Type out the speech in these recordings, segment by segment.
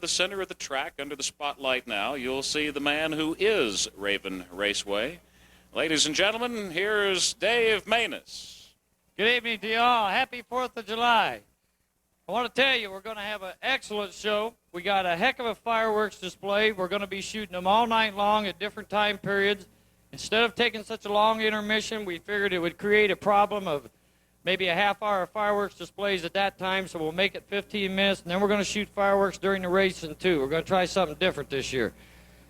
the center of the track under the spotlight now, you'll see the man who is Raven Raceway. Ladies and gentlemen, here's Dave Maness. Good evening to you all. Happy 4th of July. I want to tell you, we're going to have an excellent show. We got a heck of a fireworks display. We're going to be shooting them all night long at different time periods. Instead of taking such a long intermission, we figured it would create a problem of maybe a half hour of fireworks displays at that time, so we'll make it 15 minutes, and then we're going to shoot fireworks during the racing, too. We're going to try something different this year.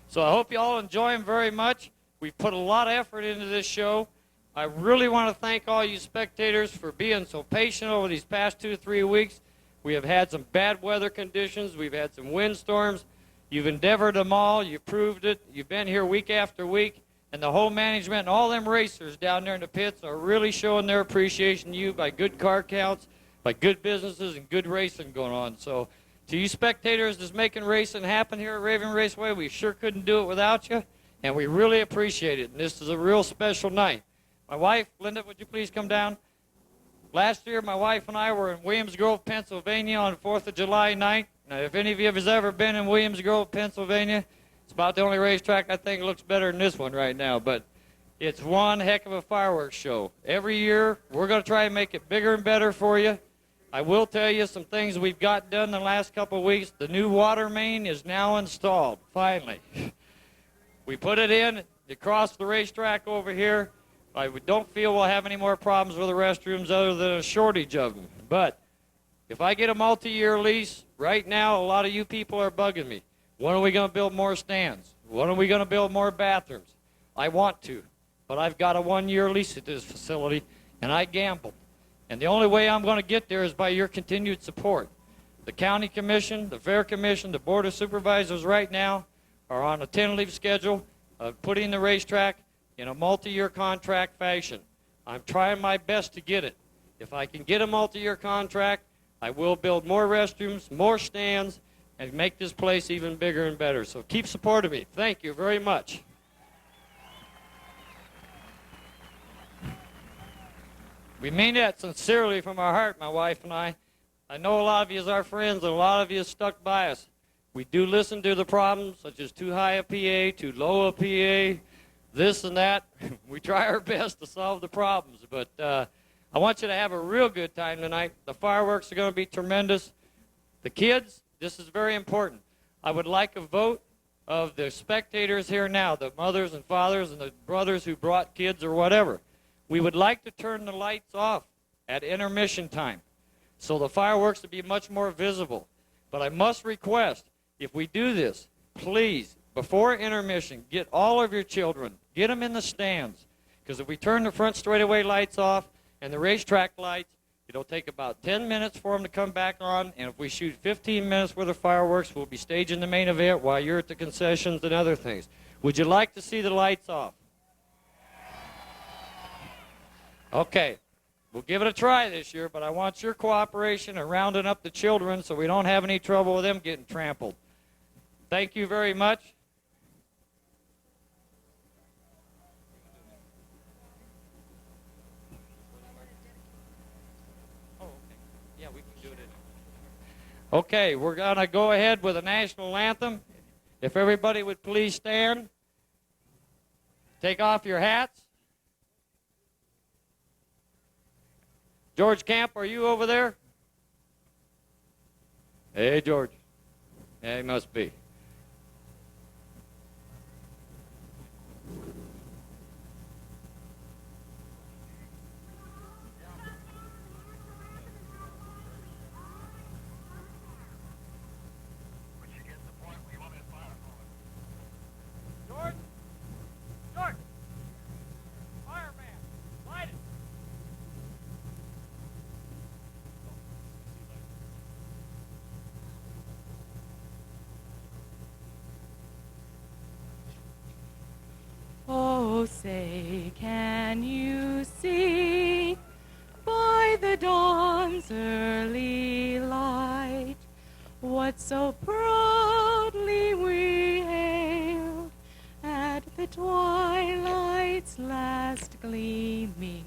So I hope you all enjoy them very much. We've put a lot of effort into this show. I really want to thank all you spectators for being so patient over these past 2 or 3 weeks. We have had some bad weather conditions. We've had some windstorms. You've endeavored them all. You've proved it. You've been here week after week. And the whole management and all them racers down there in the pits are really showing their appreciation to you by good car counts, by good businesses, and good racing going on. So to you spectators that's making racing happen here at Raven Raceway, we sure couldn't do it without you, and we really appreciate it. And this is a real special night. My wife, Linda, would you please come down? Last year, my wife and I were in Williams Grove, Pennsylvania on 4th of July night. Now, if any of you have ever been in Williams Grove, Pennsylvania, it's about the only racetrack I think looks better than this one right now. But it's one heck of a fireworks show. Every year, we're going to try and make it bigger and better for you. I will tell you some things we've got done the last couple of weeks. The new water main is now installed, finally. We put it in across the racetrack over here. I don't feel we'll have any more problems with the restrooms other than a shortage of them. But if I get a multi-year lease, right now a lot of you people are bugging me. When are we going to build more stands? When are we going to build more bathrooms? I want to, but I've got a 1-year lease at this facility, and I gambled. And the only way I'm going to get there is by your continued support. The county commission, the fair commission, the board of supervisors right now are on a tentative schedule of putting the racetrack in a multi-year contract fashion. I'm trying my best to get it. If I can get a multi-year contract, I will build more restrooms, more stands, and make this place even bigger and better. So keep supporting me. Thank you very much. We mean that sincerely from our heart, my wife and I. I know a lot of you is our friends, and a lot of you is stuck by us. We do listen to the problems, such as too high a PA, too low a PA, this and that. We try our best to solve the problems, but I want you to have a real good time tonight. The fireworks are going to be tremendous. The kids, this is very important. I would like a vote of the spectators here now, the mothers and fathers and the brothers who brought kids or whatever. We would like to turn the lights off at intermission time so the fireworks will be much more visible. But I must request, if we do this, please, before intermission, get all of your children, get them in the stands. Because if we turn the front straightaway lights off and the racetrack lights, it'll take about 10 minutes for them to come back on. And if we shoot 15 minutes worth of fireworks, we'll be staging the main event while you're at the concessions and other things. Would you like to see the lights off? Okay. We'll give it a try this year, but I want your cooperation in rounding up the children so we don't have any trouble with them getting trampled. Thank you very much. Okay, we're going to go ahead with the national anthem. If everybody would please stand. Take off your hats. George Camp, are you over there? Hey, George. Yeah, he must be. Oh, say, can you see by the dawn's early light what so proudly we hailed at the twilight's last gleaming,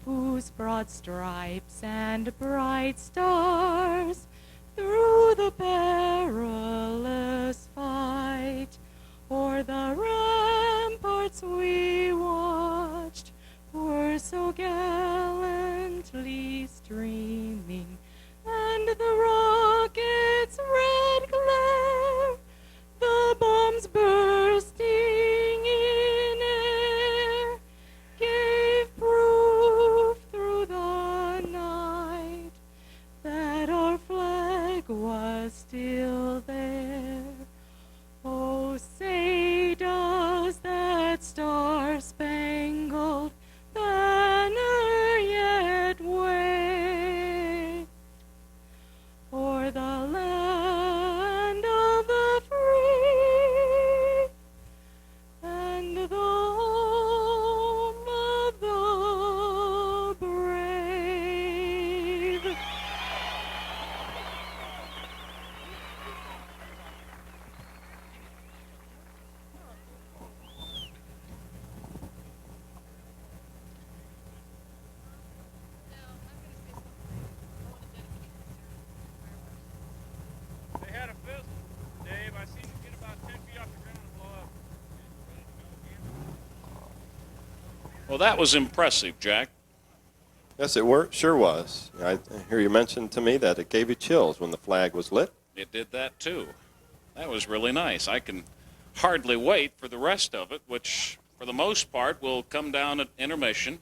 whose broad stripes and bright stars through the perilous fight. O'er the ramparts we watched were so gallantly streaming, and the rocket's red glare, the bombs bursting in air, gave proof through the night that our flag was still there. Oh, say does that star-spangled banner yet wave o'er the land of the free and the home of the brave? They had a fist, Dave. I seen him get about 10 feet off the ground and blow up. Well, that was impressive, Jack. Yes, it sure was. I hear you mentioned to me that it gave you chills when the flag was lit. It did that, too. That was really nice. I can hardly wait for the rest of it, which, for the most part, will come down at intermission.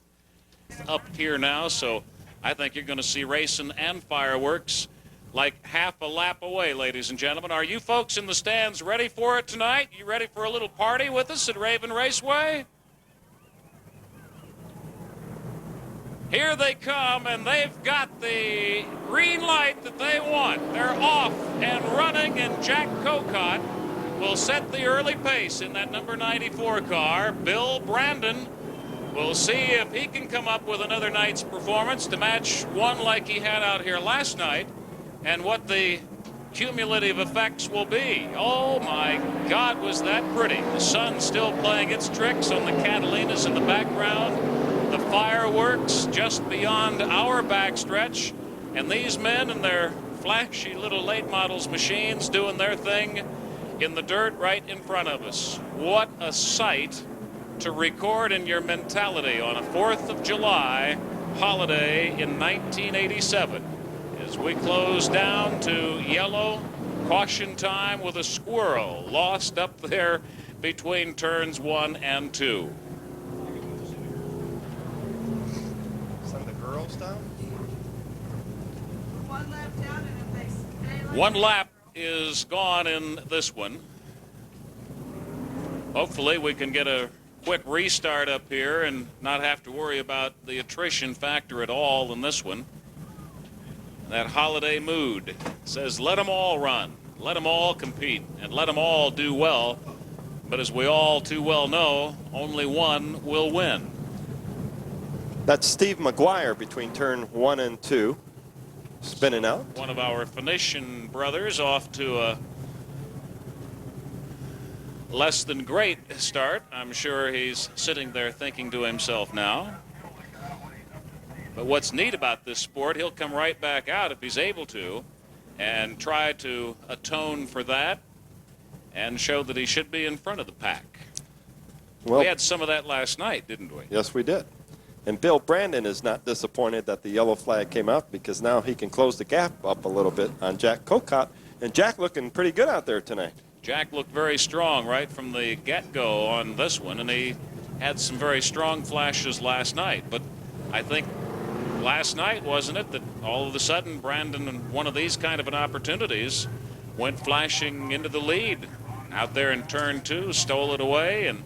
Up here now, so I think you're going to see racing and fireworks like half a lap away, ladies and gentlemen. Are you folks in the stands ready for it tonight? You ready for a little party with us at Raven Raceway? Here they come, and they've got the green light that they want. They're off and running, and Jack Cocott will set the early pace in that number 94 car. Bill Brandon will see if he can come up with another night's performance to match one like he had out here last night, and what the cumulative effects will be. Oh my God, was that pretty. The sun still playing its tricks on the Catalinas in the background. The fireworks just beyond our backstretch, and these men and their flashy little late models machines doing their thing in the dirt right in front of us. What a sight to record in your mentality on a 4th of July holiday in 1987 as we close down to yellow caution time with a squirrel lost up there between turns 1 and 2. One lap is gone in this one. Hopefully we can get a quick restart up here and not have to worry about the attrition factor at all in this one. That holiday mood says let them all run, let them all compete, and let them all do well. But as we all too well know, only one will win. That's Steve McGuire between turn 1 and 2. Spinning out. One of our Phoenician brothers off to a less than great start. I'm sure he's sitting there thinking to himself now. But what's neat about this sport, he'll come right back out if he's able to and try to atone for that and show that he should be in front of the pack. Well, we had some of that last night, didn't we? Yes, we did. And Bill Brandon is not disappointed that the yellow flag came out, because now he can close the gap up a little bit on Jack Cocott. And Jack looking pretty good out there tonight. Jack looked very strong right from the get-go on this one, and he had some very strong flashes last night. But I think last night, wasn't it, that all of a sudden Brandon, in one of these kind of an opportunities, went flashing into the lead out there in turn 2, stole it away, and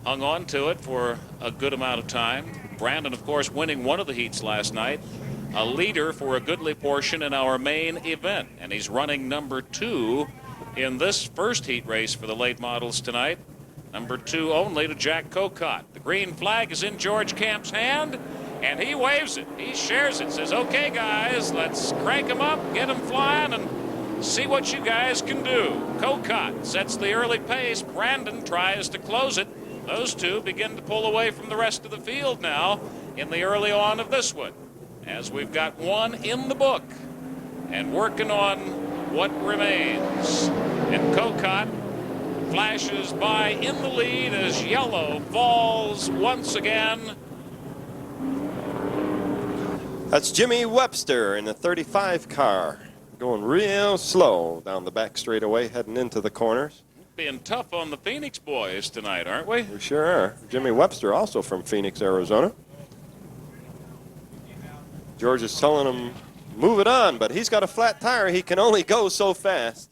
hung on to it for a good amount of time. Brandon, of course, winning one of the heats last night, a leader for a goodly portion in our main event, and he's running number 2 in this first heat race for the late models tonight. Number 2 only to Jack Cocott. The green flag is in George Camp's hand, and he waves it. He shares it, says, okay, guys, let's crank them up, get them flying, and see what you guys can do. Cocott sets the early pace. Brandon tries to close it. Those two begin to pull away from the rest of the field now in the early on of this one, as we've got one in the book and working on what remains. And Cocott flashes by in the lead as yellow falls once again. That's Jimmy Webster in the 35 car, going real slow down the back straightaway, heading into the corners. Being tough on the Phoenix boys tonight, aren't we? We sure are. Jimmy Webster also from Phoenix, Arizona. George is telling him, move it on, but he's got a flat tire. He can only go so fast.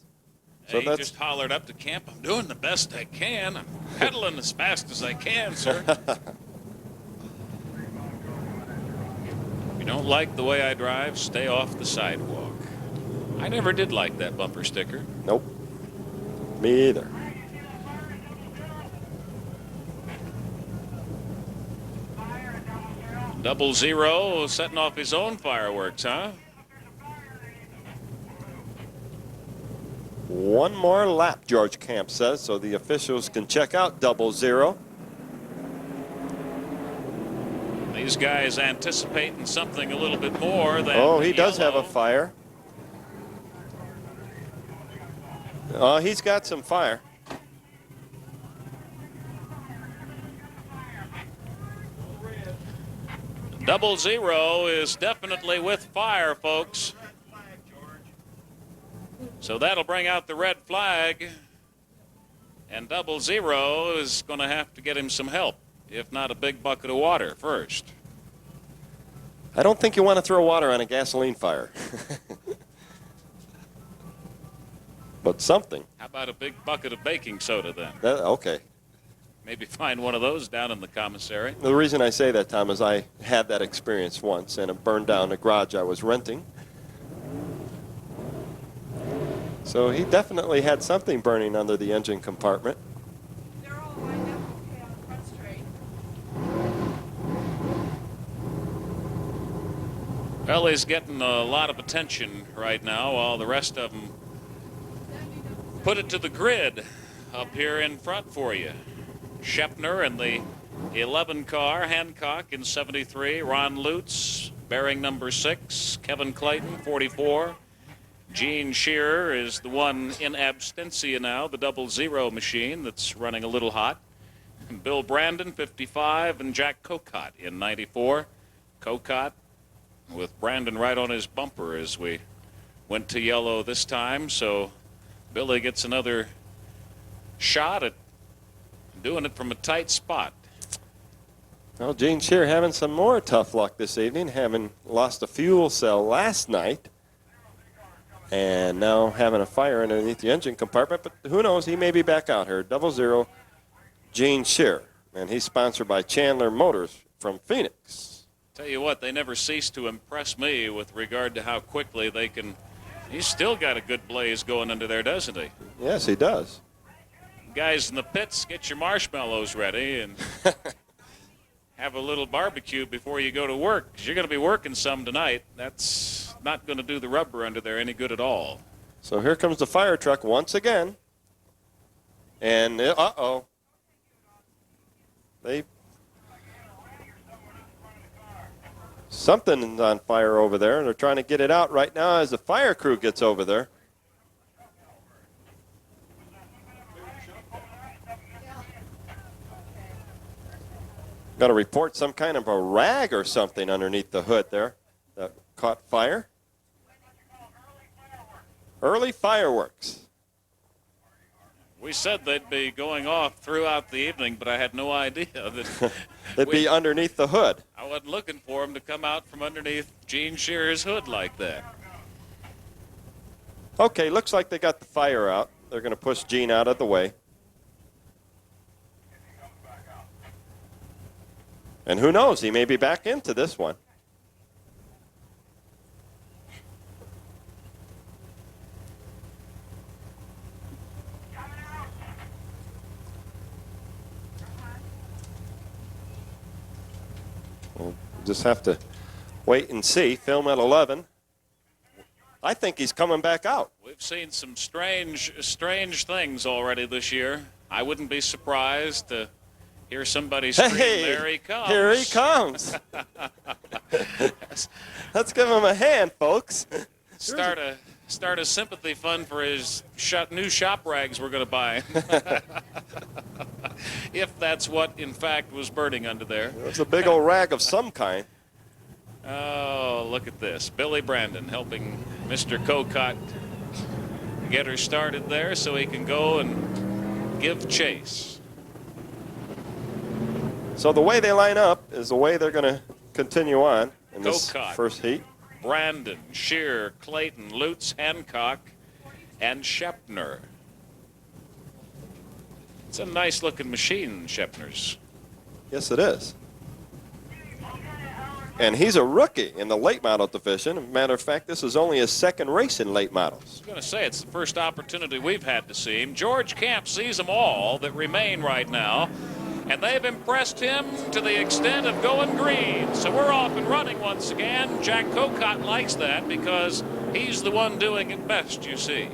So he just hollered up to Camp, I'm doing the best I can. I'm pedaling as fast as I can, sir. If you don't like the way I drive, stay off the sidewalk. I never did like that bumper sticker. Nope. Me either. Double Zero setting off his own fireworks, huh? One more lap, George Camp says, so the officials can check out Double Zero. These guys anticipating something a little bit more than Oh, he does yellow. have a fire. He's got some fire. Double Zero is definitely with fire, folks. So that'll bring out the red flag. And Double Zero is going to have to get him some help, if not a big bucket of water first. I don't think you want to throw water on a gasoline fire. But something. How about a big bucket of baking soda then? Okay. Maybe find one of those down in the commissary. The reason I say that, Tom, is I had that experience once, and it burned down the garage I was renting. So he definitely had something burning under the engine compartment. They're all lined up okay on Front Street. Well, he's getting a lot of attention right now while the rest of them put it to the grid up here in front for you. Shepner in the 11 car, Hancock in 73, Ron Lutz bearing number 6, Kevin Clayton 44. Gene Shearer is the one in absentia now, the Double Zero machine that's running a little hot. And Bill Brandon 55 and Jack Cocott in 94. Cocott with Brandon right on his bumper as we went to yellow this time, so Billy gets another shot at doing it from a tight spot. Well, Gene Shear having some more tough luck this evening, having lost a fuel cell last night and now having a fire underneath the engine compartment. But who knows, he may be back out here. Double Zero, Gene Shear, and he's sponsored by Chandler Motors from Phoenix. Tell you what, they never cease to impress me with regard to how quickly they can. He's still got a good blaze going under there, doesn't he? Yes, he does. Guys in the pits, get your marshmallows ready and have a little barbecue before you go to work, because you're going to be working some tonight. That's not going to do the rubber under there any good at all. So here comes the fire truck once again. And, uh-oh. Something's on fire over there, and they're trying to get it out right now as the fire crew gets over there. Got to report some kind of a rag or something underneath the hood there that caught fire. Early fireworks. We said they'd be going off throughout the evening, but I had no idea that They'd be underneath the hood. I wasn't looking for them to come out from underneath Gene Shearer's hood like that. Okay, looks like they got the fire out. They're going to push Gene out of the way. And who knows, he may be back into this one. We'll just have to wait and see. Film at 11. I think he's coming back out. We've seen some strange things already this year. I wouldn't be surprised to hear somebody scream, Hey, there he comes. Here he comes. Let's give him a hand, folks. Start a start a sympathy fund for his new shop rags we're going to buy. If that's what, in fact, was burning under there. It's a big old rag of some kind. Oh, look at this. Billy Brandon helping Mr. Cocott get her started there so he can go and give chase. So the way they line up is the way they're going to continue on in this Cocott, first heat. Brandon, Shear, Clayton, Lutz, Hancock, and Hibner. It's a nice looking machine, Hibner's. Yes, it is. And he's a rookie in the late model division. Matter of fact, this is only his second race in late models. I was going to say, it's the first opportunity we've had to see him. George Camp sees them all that remain right now, and they've impressed him to the extent of going green. So we're off and running once again. Jack Cocott likes that because he's the one doing it best, you see.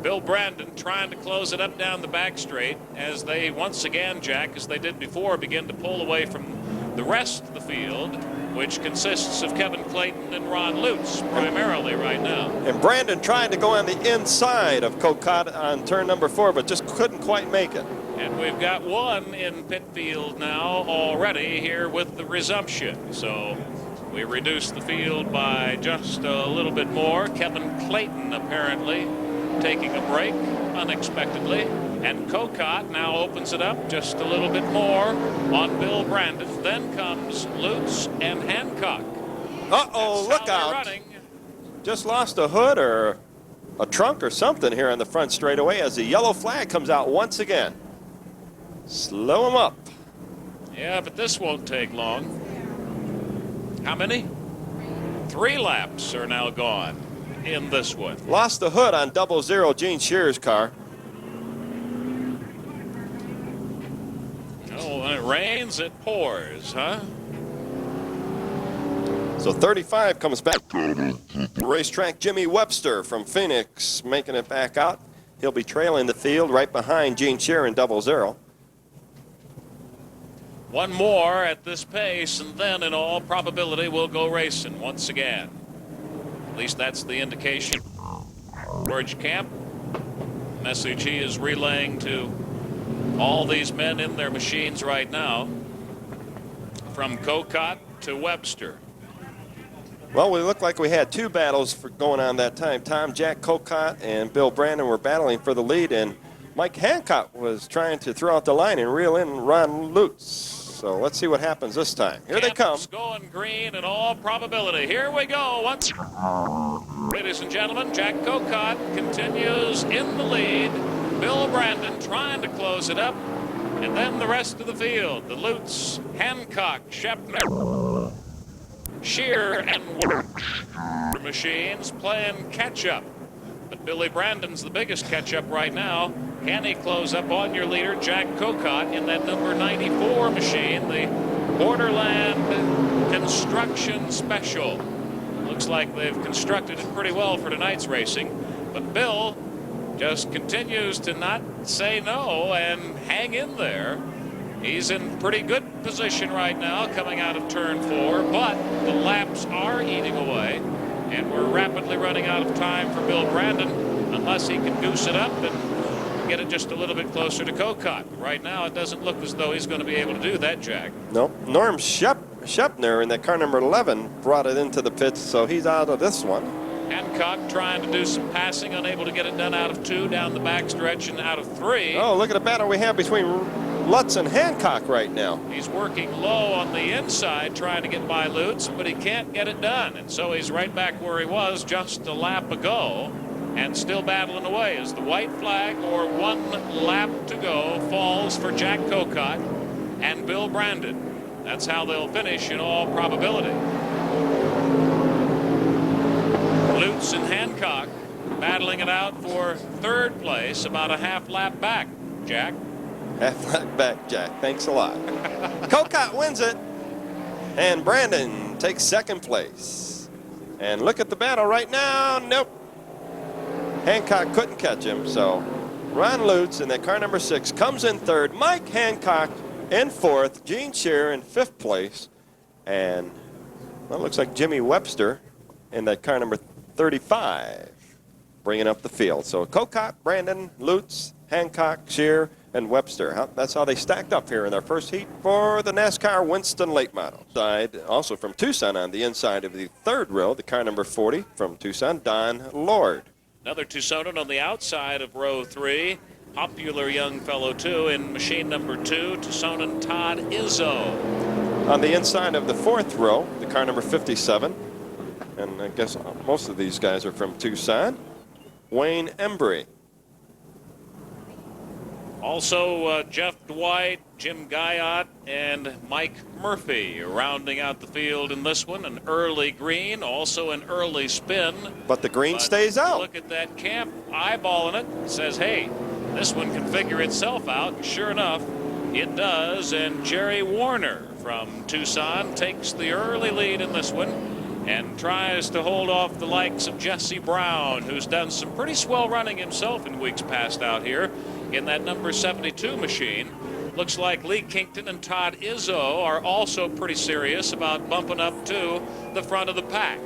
Bill Brandon trying to close it up down the back straight as they once again, Jack, as they did before, begin to pull away from the rest of the field, which consists of Kevin Clayton and Ron Lutz primarily right now. And Brandon trying to go on the inside of Cocott on turn number 4, but just couldn't quite make it. And we've got one in pit field now already here with the resumption. So we reduced the field by just a little bit more. Kevin Clayton apparently taking a break unexpectedly. And Cocott now opens it up just a little bit more on Bill Brandon. Then comes Lutz and Hancock. Uh-oh, look out. Running. Just lost a hood or a trunk or something here on the front straightaway as the yellow flag comes out once again. Slow him up. Yeah, but this won't take long. How many? 3 laps are now gone in this one. Lost the hood on 00 Gene Shearer's car. Oh, when it rains, it pours, huh? So 35 comes back. Racetrack Jimmy Webster from Phoenix making it back out. He'll be trailing the field right behind Gene Shearer in 00. One more at this pace, and then in all probability we'll go racing once again. At least that's the indication. George Camp, message he is relaying to all these men in their machines right now, from Cocott to Webster. Well, we look like we had 2 battles for going on that time. Jack Cocott and Bill Brandon were battling for the lead, and Mike Hancock was trying to throw out the line and reel in Ron Lutz. So let's see what happens this time. Here they come. Going green in all probability. Here we go. Once, ladies and gentlemen, Jack Cocott continues in the lead. Bill Brandon trying to close it up. And then the rest of the field. The Lutz, Hancock, Hibner, Shear, and Webster machines playing catch-up. But Billy Brandon's the biggest catch-up right now. Can he close up on your leader, Jack Cocott, in that number 94 machine, the Borderland Construction Special? Looks like they've constructed it pretty well for tonight's racing. But Bill just continues to not say no and hang in there. He's in pretty good position right now coming out of turn 4, but the laps are eating away, and we're rapidly running out of time for Bill Brandon unless he can goose it up and get it just a little bit closer to Cocott. Right now, it doesn't look as though he's going to be able to do that, Jack. Nope. Norm Hibner in that car number 11 brought it into the pits, so he's out of this one. Hancock trying to do some passing, unable to get it done out of 2, down the backstretch, and out of 3. Oh, look at the battle we have between Lutz and Hancock right now. He's working low on the inside, trying to get by Lutz, but he can't get it done. And so he's right back where he was just a lap ago, and still battling away as the white flag, or 1 lap to go, falls for Jack Cocott and Bill Brandon. That's how they'll finish in all probability. Lutz and Hancock battling it out for 3rd place, about a half lap back, Jack. Half lap back, Jack. Thanks a lot. Cocott wins it, and Brandon takes 2nd place. And look at the battle right now. Nope. Hancock couldn't catch him, so Ron Lutz in that car number 6 comes in 3rd. Mike Hancock in 4th. Gene Shearer in 5th place. And, well, it looks like Jimmy Webster in that car number 35 bringing up the field. So Cocott, Brandon, Lutz, Hancock, Shear, and Webster. That's how they stacked up here in their first heat for the NASCAR Winston late model. Side also from Tucson on the inside of the third row, the car number 40 from Tucson, Don Lord. Another Tucsonan on the outside of row 3. Popular young fellow, too, in machine number 2, Tucsonan Todd Izzo. On the inside of the fourth row, the car number 57, and I guess most of these guys are from Tucson, Wayne Embry. Also, Jeff Dwight, Jim Guyot, and Mike Murphy rounding out the field in this one. An early green, also an early spin. But the green stays out. Look at that Camp eyeballing it. Says, hey, this one can figure itself out. And sure enough, it does. And Jerry Warner from Tucson takes the early lead in this one and tries to hold off the likes of Jesse Brown, who's done some pretty swell running himself in weeks past out here in that number 72 machine. Looks like Lee Kington and Todd Izzo are also pretty serious about bumping up to the front of the pack.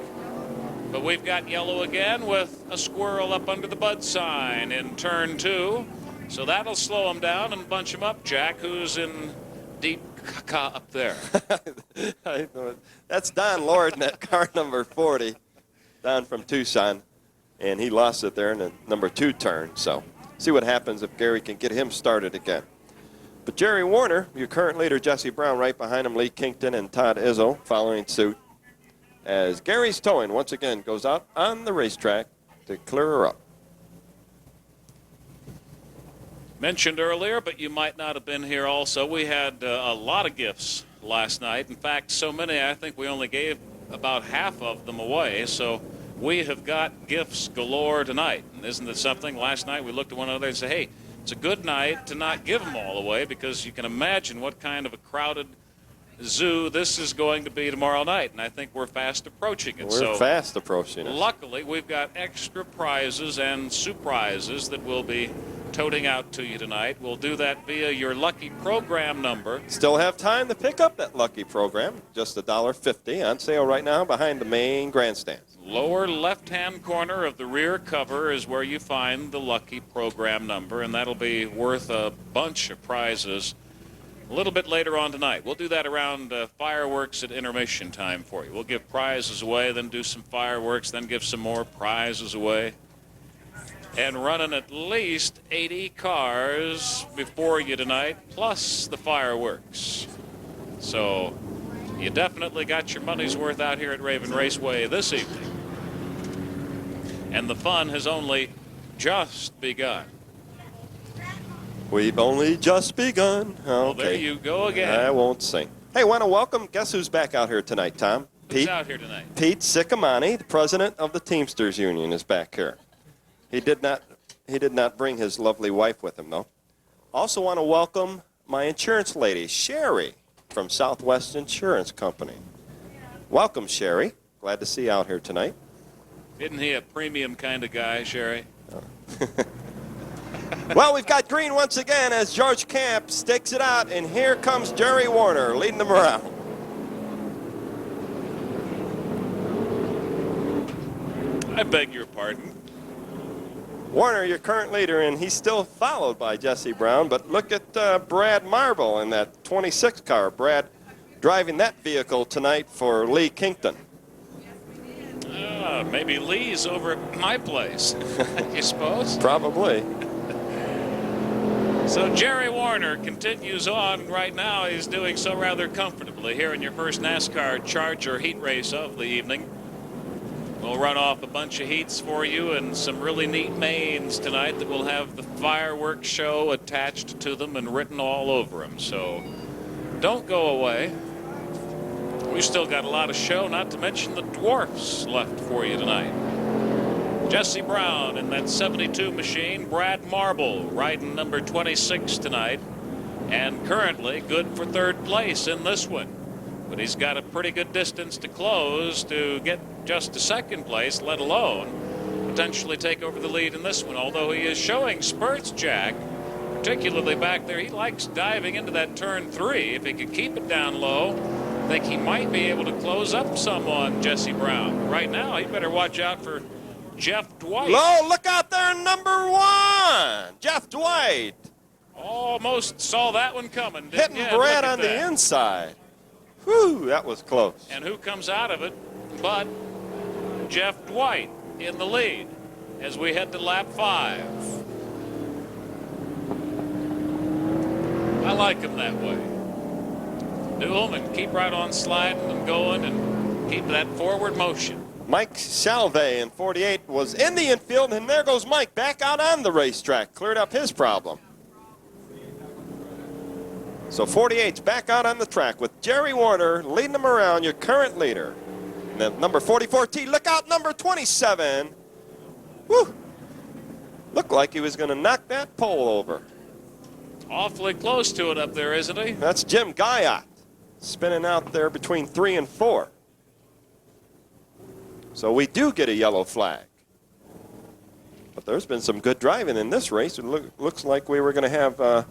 But we've got yellow again with a squirrel up under the bud sign in turn 2. So that'll slow him down and bunch him up, Jack, who's in deep caca up there. That's Don Lord in that car number 40, down from Tucson. And he lost it there in the number 2 turn. So see what happens if Gary can get him started again. But Jerry Warner, your current leader, Jesse Brown, right behind him, Lee Kington and Todd Izzo following suit. As Gary's towing once again goes out on the racetrack to clear her up. Mentioned earlier, but you might not have been here also, we had a lot of gifts last night. In fact, so many, I think we only gave about half of them away. So we have got gifts galore tonight. And isn't it something? Last night we looked at one another and said, hey, it's a good night to not give them all away, because you can imagine what kind of a crowded zoo this is going to be tomorrow night. And I think we're fast approaching it. We're fast approaching it. Luckily, we've got extra prizes and surprises that we'll be toting out to you tonight. We'll do that via your lucky program number. Still have time to pick up that lucky program. Just $1.50 on sale right now behind the main grandstands. Lower left-hand corner of the rear cover is where you find the lucky program number, and that'll be worth a bunch of prizes a little bit later on tonight. We'll do that around fireworks at intermission time for you. We'll give prizes away, then do some fireworks, then give some more prizes away. And running at least 80 cars before you tonight, plus the fireworks. So you definitely got your money's worth out here at Raven Raceway this evening. And the fun has only just begun. We've only just begun. Okay. Well, there you go again. I won't sing. Hey, want to welcome, guess who's back out here tonight, Tom? Who's out here tonight? Pete Sicamani, the president of the Teamsters Union, is back here. He did not bring his lovely wife with him, though. Also want to welcome my insurance lady, Sherry, from Southwest Insurance Company. Welcome, Sherry. Glad to see you out here tonight. Isn't he a premium kind of guy, Sherry? Well, we've got green once again as George Camp stakes it out, and here comes Jerry Warner leading them around. I beg your pardon. Warner, your current leader, and he's still followed by Jesse Brown, but look at Brad Marble in that 26 car. Brad driving that vehicle tonight for Lee Kington. Maybe Lee's over at my place, you suppose? Probably. So Jerry Warner continues on right now. He's doing so rather comfortably here in your first NASCAR Charger heat race of the evening. We'll run off a bunch of heats for you and some really neat mains tonight that will have the fireworks show attached to them and written all over them. So don't go away. We've still got a lot of show, not to mention the Dwarfs left for you tonight. Jesse Brown in that 72 machine. Brad Marble riding number 26 tonight, and currently good for third place in this one. But he's got a pretty good distance to close to get just to second place, let alone potentially take over the lead in this one. Although he is showing spurts, Jack, particularly back there. He likes diving into that turn 3. If he could keep it down low, I think he might be able to close up some on Jesse Brown. Right now, he better watch out for Jeff Dwight. Low, look out there, number 1. Jeff Dwight. Almost saw that one coming, didn't Hitting you? Brad on the inside. Whew, that was close. And who comes out of it but Jeff Dwight in the lead as we head to lap 5. I like him that way. Do them and keep right on sliding and going and keep that forward motion. Mike Salve in 48 was in the infield, and there goes Mike back out on the racetrack. Cleared up his problem. So 48's back out on the track with Jerry Warner leading them around, your current leader. And then number 44T, look out, number 27. Whew. Looked like he was going to knock that pole over. Awfully close to it up there, isn't he? That's Jim Guyot spinning out there between 3 and 4. So we do get a yellow flag. But there's been some good driving in this race. It looks like we were going to have a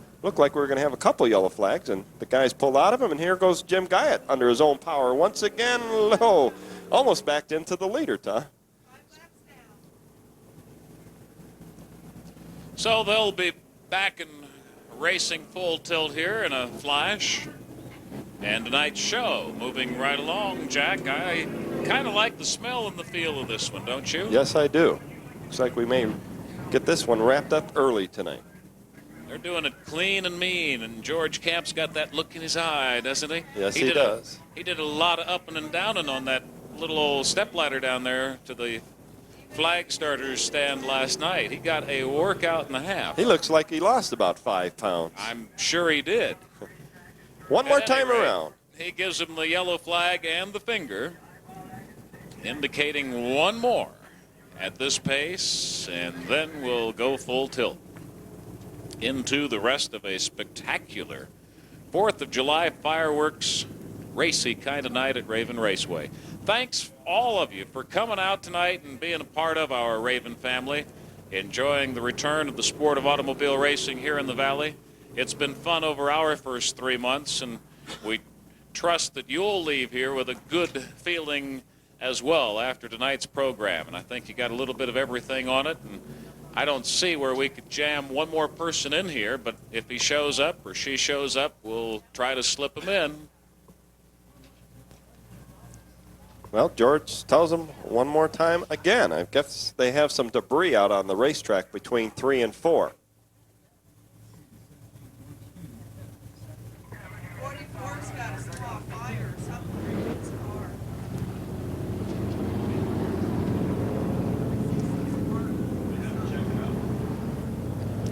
couple yellow flags, and the guys pulled out of them. And here goes Jim Guyot under his own power once again. Low, almost backed into the leader, Todd. So they'll be back in racing full tilt here in a flash. And tonight's show moving right along, Jack. I kind of like the smell and the feel of this one, don't you? Yes, I do. Looks like we may get this one wrapped up early tonight. They're doing it clean and mean, and George Camp's got that look in his eye, doesn't he? Yes, he does. He did a lot of upping and downing on that little old step ladder down there to the flag starters stand last night. He got a workout and a half. He looks like he lost about 5 pounds. I'm sure he did. One more At any time rate, around. He gives him the yellow flag and the finger, indicating one more at this pace, and then we'll go full tilt into the rest of a spectacular 4th of July fireworks racy kind of night at Raven Raceway. Thanks all of you for coming out tonight and being a part of our Raven family, enjoying the return of the sport of automobile racing here in the Valley. It's been fun over our first 3 months, and we trust that you'll leave here with a good feeling as well after tonight's program. And I think you got a little bit of everything on it, and I don't see where we could jam one more person in here, but if he shows up or she shows up, we'll try to slip him in. Well, George tells them one more time again. I guess they have some debris out on the racetrack between 3 and 4. 44's got a small fire or something in his car.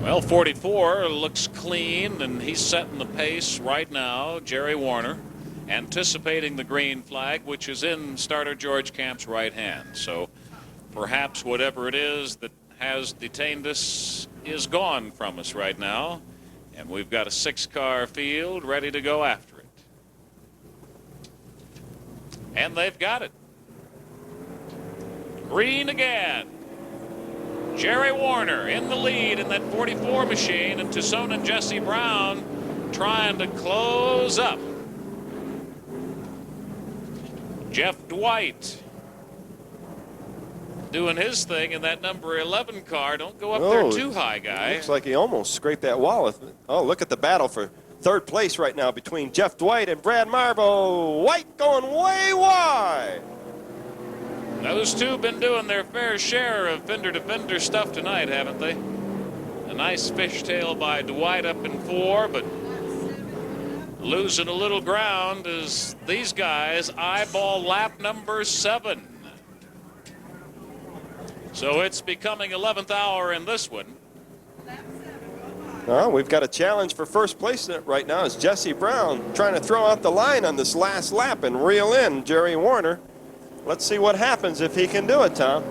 Well, 44 looks clean, and he's setting the pace right now. Jerry Warner anticipating the green flag, which is in starter George Camp's right hand. So perhaps whatever it is that has detained us is gone from us right now, and we've got a 6-car field ready to go after it. And they've got it. Green again. Jerry Warner in the lead in that 44 machine, and Tucson and Jesse Brown trying to close up. Jeff Dwight doing his thing in that number 11 car. Don't go up there too high, guy. Looks like he almost scraped that wall. Oh, look at the battle for 3rd place right now between Jeff Dwight and Brad Marble. White going way wide. Those two been doing their fair share of fender-to-fender stuff tonight, haven't they? A nice fishtail by Dwight up in 4, but losing a little ground as these guys eyeball lap number 7. So it's becoming 11th hour in this one. Well, we've got a challenge for first place right now as Jesse Brown trying to throw out the line on this last lap and reel in Jerry Warner. Let's see what happens if he can do it, Tom.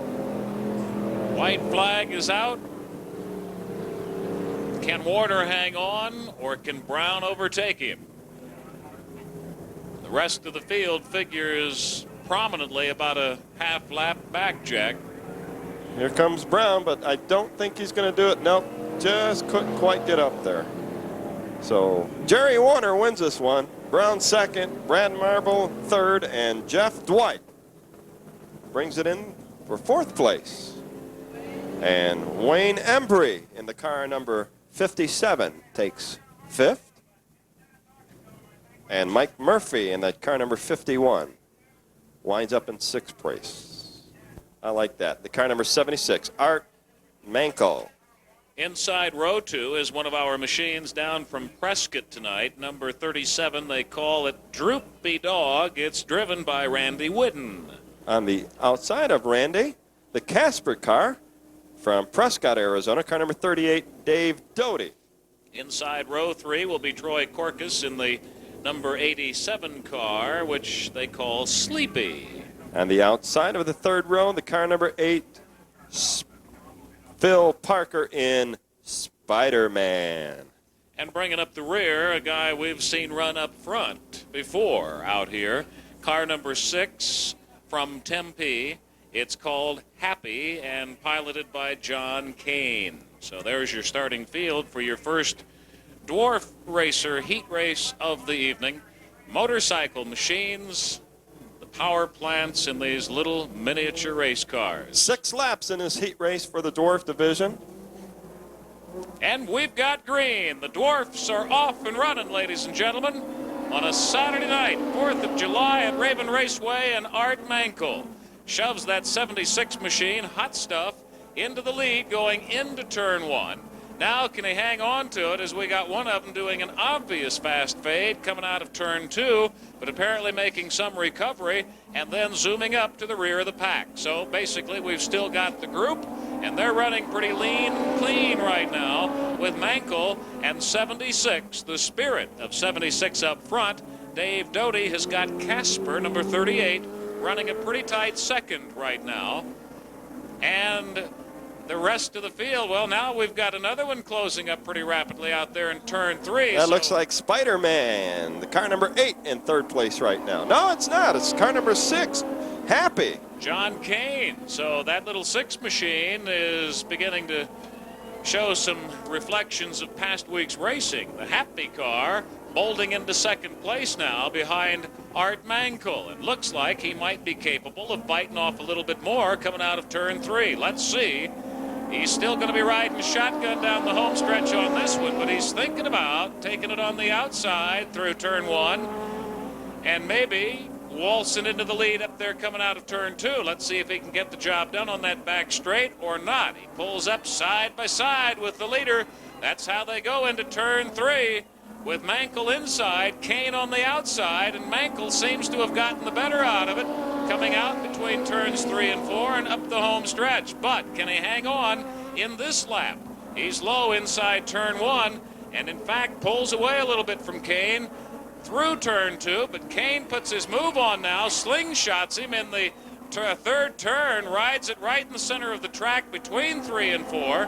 White flag is out. Can Warner hang on, or can Brown overtake him? The rest of the field figures prominently about a half lap back, Jack. Here comes Brown, but I don't think he's going to do it. Nope, just couldn't quite get up there. So Jerry Warner wins this one. Brown 2nd, Brad Marble 3rd, and Jeff Dwight brings it in for 4th place. And Wayne Embry in the car number 57 takes 5th. And Mike Murphy in that car number 51 winds up in 6th place. I like that. The car number 76, Art Mankel. Inside row 2 is one of our machines down from Prescott tonight. Number 37, they call it Droopy Dog. It's driven by Randy Whidden. On the outside of Randy, the Casper car from Prescott, Arizona, car number 38, Dave Doty. Inside row 3 will be Troy Corcus in the number 87 car, which they call Sleepy. On the outside of the 3rd row, the car number 8, Phil Parker in Spider-Man. And bringing up the rear, a guy we've seen run up front before out here. Car number 6 from Tempe. It's called Happy and piloted by John Kane. So there's your starting field for your first dwarf racer heat race of the evening. Motorcycle machines, the power plants in these little miniature race cars. 6 laps in this heat race for the dwarf division. And we've got green. The Dwarfs are off and running, ladies and gentlemen, on a Saturday night, 4th of July at Raven Raceway, and Art Mankel shoves that 76 machine, hot stuff, into the lead going into turn 1. Now can he hang on to it, as we got one of them doing an obvious fast fade coming out of turn 2, but apparently making some recovery and then zooming up to the rear of the pack. So basically we've still got the group, and they're running pretty lean and clean right now with Mankel and 76, the spirit of 76 up front. Dave Doty has got Casper, number 38, running a pretty tight second right now. And the rest of the field, well, now we've got another one closing up pretty rapidly out there in turn 3. That looks like Spider-Man, the car number 8 in 3rd place right now. No, it's not. It's car number 6, Happy. John Kane. So that little 6 machine is beginning to show some reflections of past week's racing. The Happy car bolting into 2nd place now behind Art Mankel. It looks like he might be capable of biting off a little bit more coming out of turn 3. Let's see. He's still going to be riding shotgun down the home stretch on this one, but he's thinking about taking it on the outside through turn 1 and maybe waltzing into the lead up there coming out of turn 2. Let's see if he can get the job done on that back straight or not. He pulls up side by side with the leader. That's how they go into turn 3. With Mankel inside, Kane on the outside, and Mankel seems to have gotten the better out of it, coming out between turns 3 and 4 and up the home stretch. But can he hang on in this lap? He's low inside turn 1, and in fact pulls away a little bit from Kane through turn 2, but Kane puts his move on now, slingshots him in the 3rd turn, rides it right in the center of the track between 3 and 4,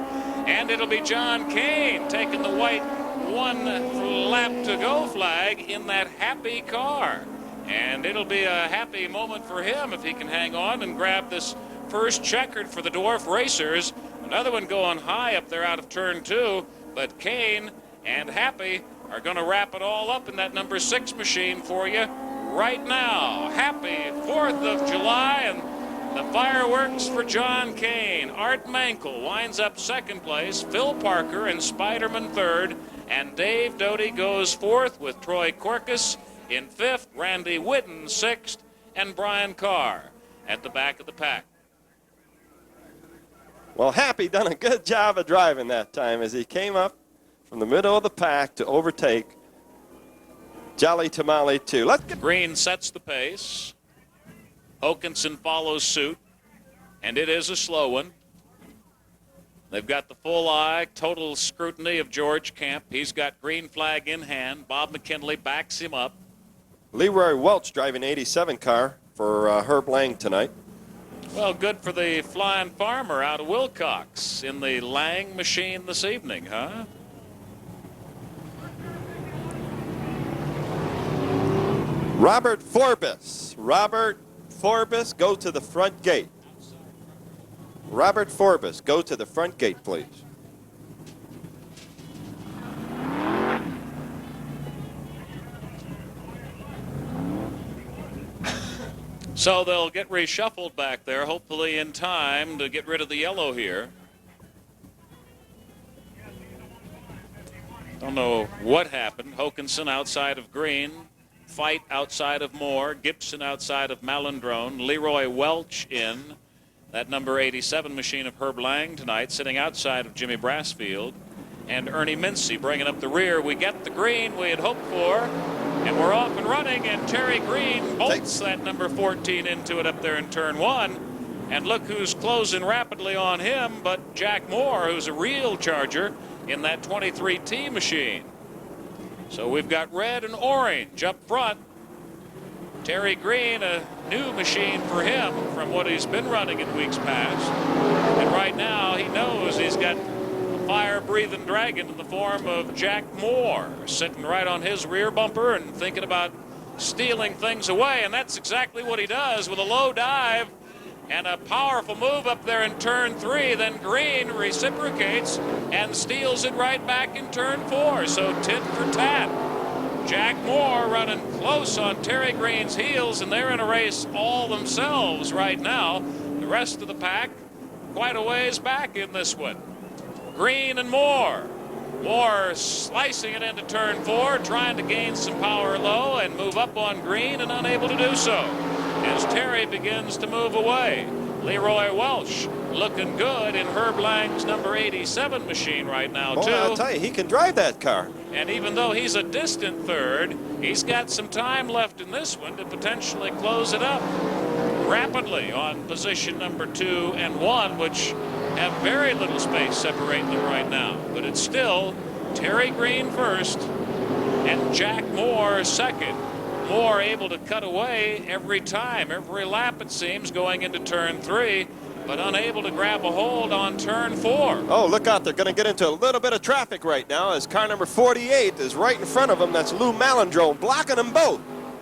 and it'll be John Kane taking the white 1 lap to go flag in that Happy car. And it'll be a happy moment for him if he can hang on and grab this first checkered for the Dwarf Racers. Another one going high up there out of turn 2, but Kane and Happy are going to wrap it all up in that number 6 machine for you right now. Happy 4th of July, and the fireworks for John Kane. Art Mankel winds up 2nd place, Phil Parker and Spiderman 3rd, and Dave Doty goes 4th with Troy Corcus in 5th, Randy Whidden 6th, and Brian Carr at the back of the pack. Well, Happy done a good job of driving that time as he came up from the middle of the pack to overtake Jolly Tamale 2. Let's get Green sets the pace. Hokinson follows suit, and it is a slow one. They've got the full eye, total scrutiny of George Kemp. He's got green flag in hand. Bob McKinley backs him up. Leroy Welch driving 87 car for Herb Lang tonight. Well, good for the Flying Farmer out of Wilcox in the Lang machine this evening, huh? Robert Forbes. Robert Forbes, go to the front gate. Robert Forbes, go to the front gate, please. So they'll get reshuffled back there, hopefully in time to get rid of the yellow here. Don't know what happened. Hokinson outside of Green. Fight outside of Moore. Gibson outside of Malandrone. Leroy Welch in. That number 87 machine of Herb Lang tonight, sitting outside of Jimmy Brassfield. And Ernie Mincy bringing up the rear. We get the green we had hoped for. And we're off and running. And Terry Green bolts that number 14 into it up there in turn 1. And look who's closing rapidly on him, but Jack Moore, who's a real charger in that 23T machine. So we've got red and orange up front. Terry Green, a new machine for him from what he's been running in weeks past. And right now he knows he's got a fire-breathing dragon in the form of Jack Moore sitting right on his rear bumper and thinking about stealing things away. And that's exactly what he does with a low dive and a powerful move up there in turn 3. Then Green reciprocates and steals it right back in turn 4. So tit for tat. Jack Moore running close on Terry Green's heels, and they're in a race all themselves right now. The rest of the pack quite a ways back in this one. Green and Moore. Moore slicing it into turn 4, trying to gain some power low and move up on Green, and unable to do so as Terry begins to move away. Leroy Welch looking good in Herb Lang's number 87 machine right now, too. I'll tell you, he can drive that car. And even though he's a distant third, he's got some time left in this one to potentially close it up rapidly on position number 2 and 1, which have very little space separating them right now. But it's still Terry Green first and Jack Moore second. Moore able to cut away every time, every lap it seems, going into turn 3, but unable to grab a hold on turn 4. Oh, look out. They're going to get into a little bit of traffic right now as car number 48 is right in front of them. That's Lou Malandrone blocking them both.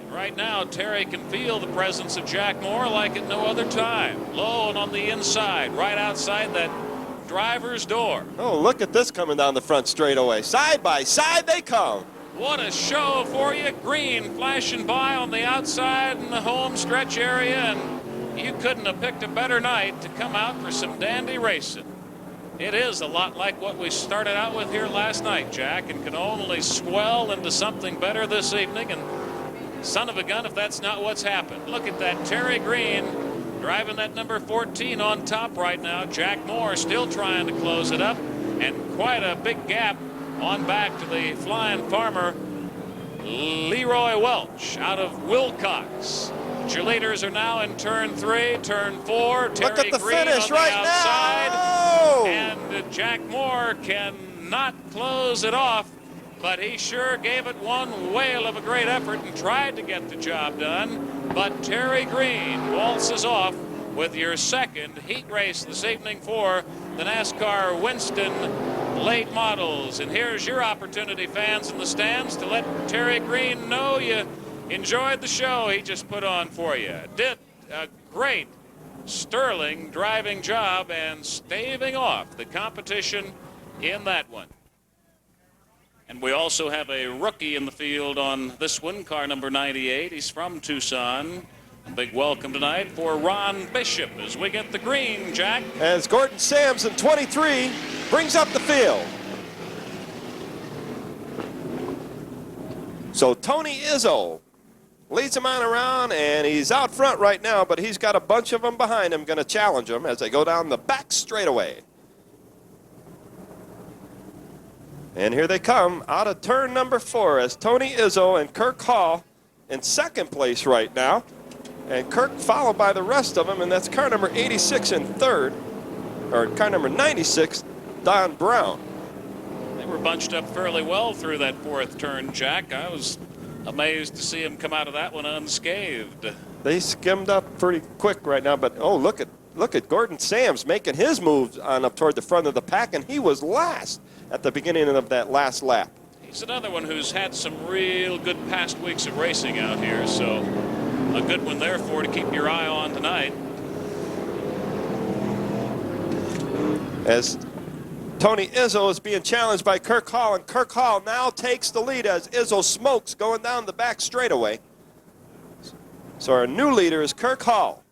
Right now, Terry can feel the presence of Jack Moore like at no other time. Low and on the inside, right outside that driver's door. Oh, look at this coming down the front straightaway. Side by side they come. What a show for you. Green flashing by on the outside in the home stretch area, and you couldn't have picked a better night to come out for some dandy racing. It is a lot like what we started out with here last night, Jack, and can only swell into something better this evening. And son of a gun if that's not what's happened. Look at that Terry Green driving that number 14 on top right now. Jack Moore still trying to close it up, and quite a big gap on back to the flying farmer Leroy Welch out of Wilcox. Cheerleaders are now in turn 3, turn 4. Terry Look at the Green finish on the right outside. now. And Jack Moore cannot close it off, but he sure gave it one whale of a great effort and tried to get the job done. But Terry Green waltzes off with your second heat race this evening for the NASCAR Winston late models. And here's your opportunity, fans in the stands, to let Terry Green know you enjoyed the show he just put on for you. Did a great sterling driving job and staving off the competition in that one. And we also have a rookie in the field on this one, car number 98. He's from Tucson. A big welcome tonight for Ron Bishop as we get the green, Jack. As Gordon Samson, 23, brings up the field. So Tony Izzo leads him on around, and he's out front right now, but he's got a bunch of them behind him going to challenge him as they go down the back straightaway. And here they come out of turn number 4 as Tony Izzo and Kirk Hall in second place right now. And Kirk followed by the rest of them, and that's car number 86 in third, or car number 96, Don Brown. They were bunched up fairly well through that fourth turn, Jack. I was amazed to see him come out of that one unscathed. They skimmed up pretty quick right now, but oh, look at Gordon Sams making his moves on up toward the front of the pack, and he was last at the beginning of that last lap. He's another one who's had some real good past weeks of racing out here, so a good one therefore to keep your eye on tonight. As Tony Izzo is being challenged by Kirk Hall, and Kirk Hall now takes the lead as Izzo smokes going down the back straightaway. So our new leader is Kirk Hall.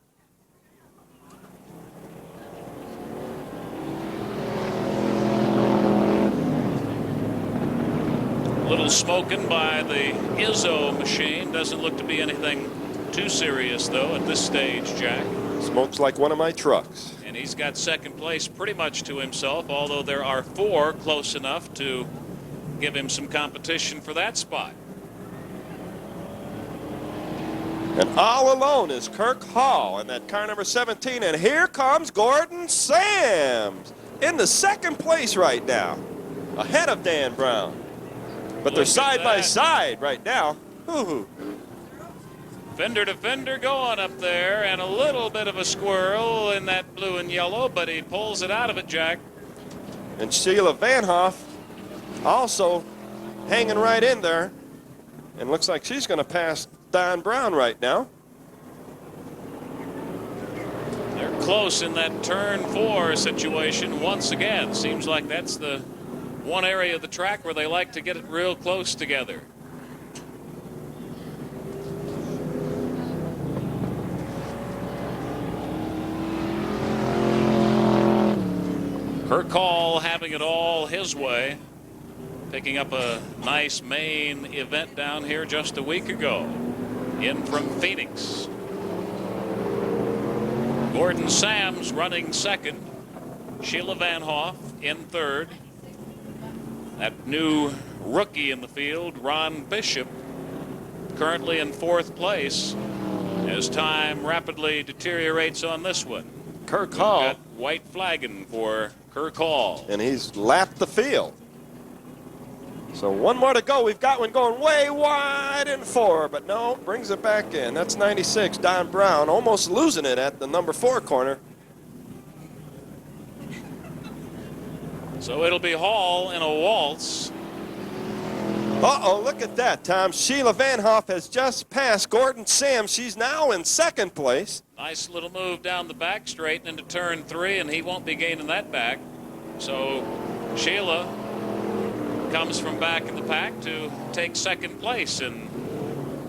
Little smoking by the Izzo machine. Doesn't look to be anything too serious, though, at this stage, Jack. Smokes like one of my trucks. And he's got second place pretty much to himself, although there are 4 close enough to give him some competition for that spot. And all alone is Kirk Hall in that car number 17. And here comes Gordon Sams in the second place right now, ahead of Dan Brown. But they're side by side right now. Ooh. Fender to fender going up there, and a little bit of a squirrel in that blue and yellow, but he pulls it out of it, Jack. And Sheila Van Hoff also hanging right in there. And looks like she's going to pass Don Brown right now. They're close in that turn 4 situation once again. Seems like that's the one area of the track where they like to get it real close together. Kirk Hall having it all his way, picking up a nice main event down here just a week ago, in from Phoenix. Gordon Sams running second, Sheila Van Hoff in third. That new rookie in the field, Ron Bishop, currently in 4th place as time rapidly deteriorates on this one. Kirk Hall. Got white flagging for Kirk Hall. And he's lapped the field. So one more to go. We've got one going way wide in 4, but no, brings it back in. That's 96. Don Brown almost losing it at the number 4 corner. So it'll be Hall in a waltz. Uh-oh, look at that, Tom. Sheila Van Hoff has just passed Gordon Sams. She's now in 2nd place. Nice little move down the back straight into turn 3, and he won't be gaining that back. So Sheila comes from back in the pack to take 2nd place in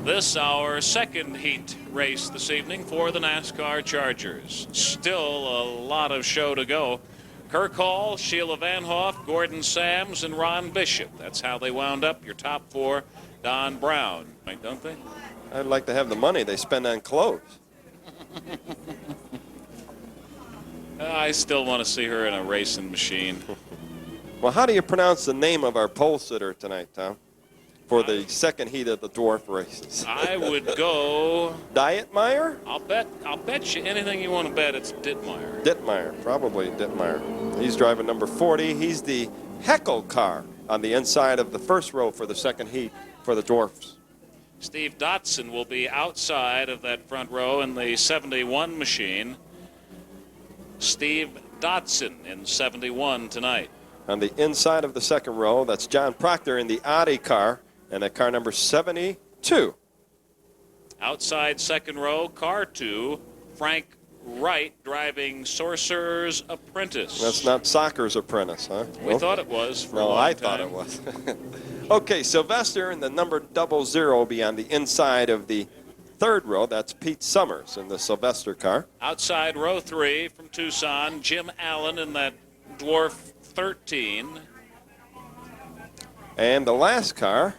this, our 2nd heat race this evening for the NASCAR Chargers. Still a lot of show to go. Kirk Hall, Sheila Van Hoff, Gordon Sams, and Ron Bishop. That's how they wound up your top 4. Don Brown, don't they? I'd like to have the money they spend on clothes. I still want to see her in a racing machine. Well, how do you pronounce the name of our pole sitter tonight, Tom, for the 2nd heat of the dwarf races? I would go Dietmeyer? I'll bet you anything you want to bet it's Dittmeyer. Dittmeyer, probably Dittmeyer. He's driving number 40. He's the Heckle car on the inside of the 1st row for the 2nd heat for the Dwarfs. Steve Datsun will be outside of that front row in the 71 machine. Steve Datsun in 71 tonight. On the inside of the 2nd row, that's John Proctor in the Audi car, and that car number 72. Outside 2nd row, car 2, Frank Wright driving Sorcerer's Apprentice. That's not Soccer's Apprentice, huh? We thought it was for a No, long I time. thought it was. Okay, Sylvester and the number 00 will be on the inside of the 3rd row. That's Pete Summers in the Sylvester car. Outside row 3 from Tucson, Jim Allen in that Dwarf 13. And the last car,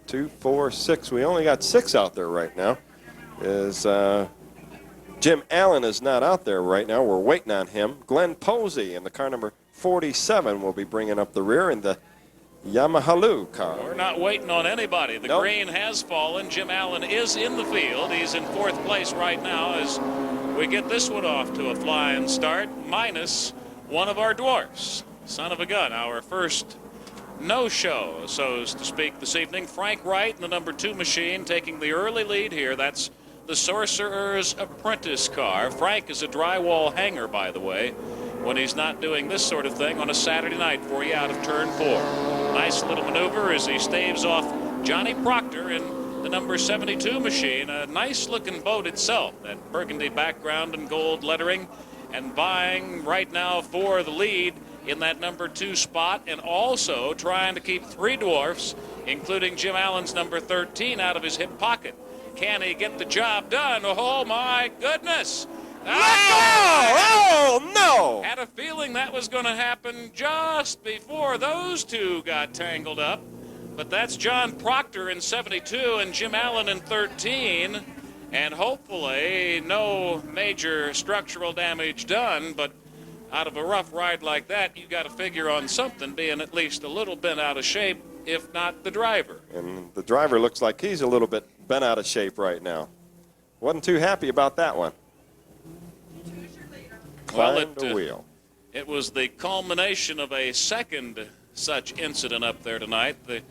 2, 4, 6. We only got 6 out there right now. Is Jim Allen is not out there right now. We're waiting on him. Glenn Posey in the car number 47 will be bringing up the rear in the Yamaha car. We're not waiting on anybody. The green has fallen. Jim Allen is in the field. He's in 4th place right now as we get this one off to a flying start, minus one of our dwarfs. Son of a gun, our first no-show, so to speak, this evening. Frank Wright in the number 2 machine taking the early lead here. That's the Sorcerer's Apprentice car. Frank is a drywall hanger, by the way, when he's not doing this sort of thing on a Saturday night for you out of turn 4. Nice little maneuver as he staves off Johnny Proctor in the number 72 machine. A nice looking boat itself, that burgundy background and gold lettering, and vying right now for the lead in that number 2 spot, and also trying to keep 3 dwarfs, including Jim Allen's number 13, out of his hip pocket. Can he get the job done? Oh my goodness! Oh, no! Had a feeling that was going to happen just before those two got tangled up. But that's John Proctor in 72 and Jim Allen in 13. And hopefully no major structural damage done. But out of a rough ride like that, you got to figure on something being at least a little bit out of shape, if not the driver. And the driver looks like he's a little bit bent out of shape right now. Wasn't too happy about that one. Climbed the wheel. It was the culmination of a second such incident up there tonight. The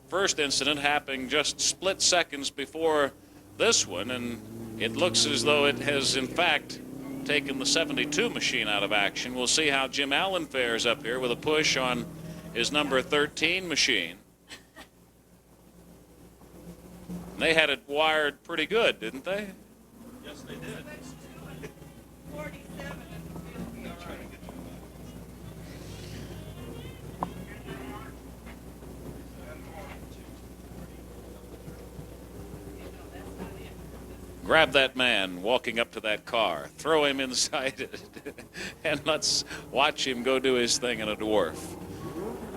first incident happening just split seconds before this one, and it looks as though it has, in fact, taken the 72 machine out of action. We'll see how Jim Allen fares up here with a push on his number 13 machine. They had it wired pretty good, didn't they? Yes, they did. 47 and 50. Grab that man walking up to that car, throw him inside it, and let's watch him go do his thing in a Dwarf.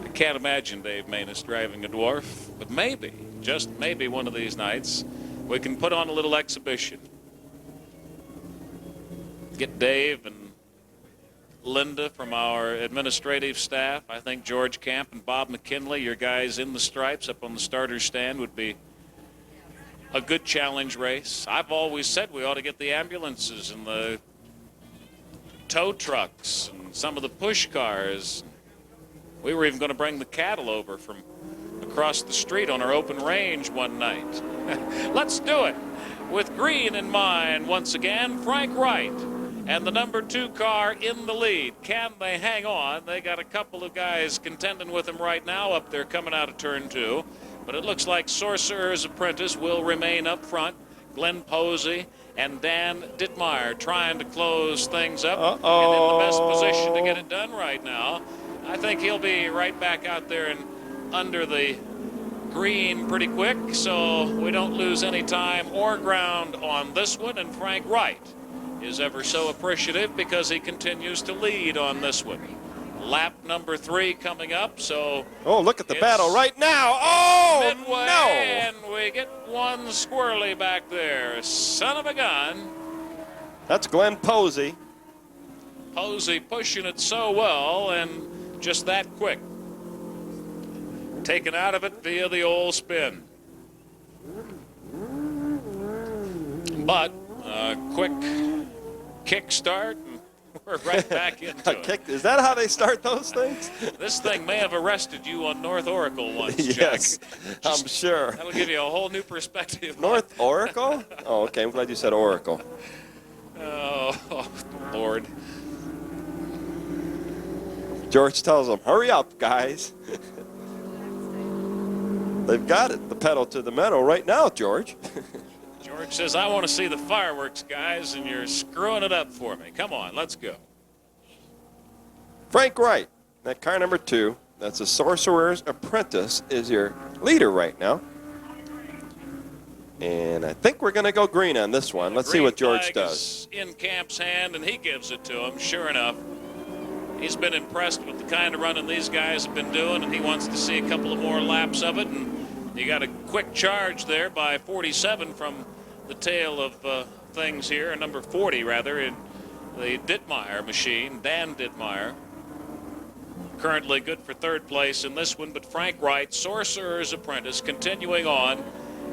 I can't imagine Dave Maness driving a Dwarf, but maybe, just maybe one of these nights, we can put on a little exhibition. Get Dave and Linda from our administrative staff. I think George Camp and Bob McKinley, your guys in the stripes up on the starter's stand, would be a good challenge race. I've always said we ought to get the ambulances and the tow trucks and some of the push cars. We were even going to bring the cattle over from across the street on our open range one night. Let's do it. With green in mind, once again, Frank Wright and the number 2 car in the lead. Can they hang on? They got a couple of guys contending with them right now up there coming out of turn 2. But it looks like Sorcerer's Apprentice will remain up front. Glenn Posey and Dan Dittmeyer trying to close things up and in the best position to get it done right now. I think he'll be right back out there and under the green pretty quick, so we don't lose any time or ground on this one. And Frank Wright is ever so appreciative because he continues to lead on this one. Lap number 3 coming up, so... Oh, look at the battle right now. Oh, midway, no. And we get one squirrely back there. Son of a gun. That's Glenn Posey. Posey pushing it so well and just that quick. Taken out of it via the old spin. But a quick kick start. We're right back into it. Is that how they start those things? This thing may have arrested you on North Oracle once, Yes, Jack. I'm sure. That'll give you a whole new perspective. North Oracle? Oh, okay. I'm glad you said Oracle. Oh, Lord. George tells them, hurry up, guys. They've got it, the pedal to the metal right now, George. George says, I want to see the fireworks, guys, and you're screwing it up for me. Come on, let's go. Frank Wright, that car number 2, that's a Sorcerer's Apprentice, is your leader right now. And I think we're going to go green on this one. Let's see what George does. In Camp's hand, and he gives it to him, sure enough. He's been impressed with the kind of running these guys have been doing, and he wants to see a couple of more laps of it. And you got a quick charge there by 47 from the tail of things here, number 40 rather, in the Dittmeyer machine, Dan Dittmeyer. Currently good for 3rd place in this one, but Frank Wright, Sorcerer's Apprentice, continuing on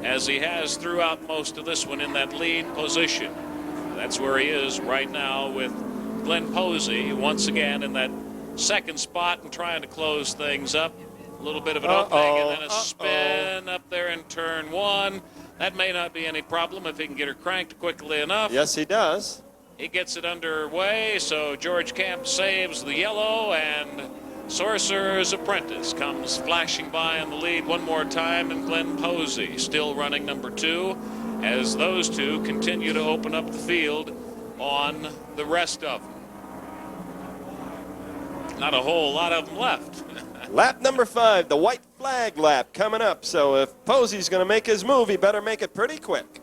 as he has throughout most of this one in that lead position. That's where he is right now with Glenn Posey once again in that 2nd spot and trying to close things up. A little bit of an opening and then a spin up there in turn 1. That may not be any problem if he can get her cranked quickly enough. Yes, he does. He gets it underway, so George Camp saves the yellow, and Sorcerer's Apprentice comes flashing by in the lead one more time, and Glenn Posey still running number 2 as those two continue to open up the field on the rest of them. Not a whole lot of them left. Lap number 5, the white flag lap coming up. So if Posey's going to make his move, he better make it pretty quick.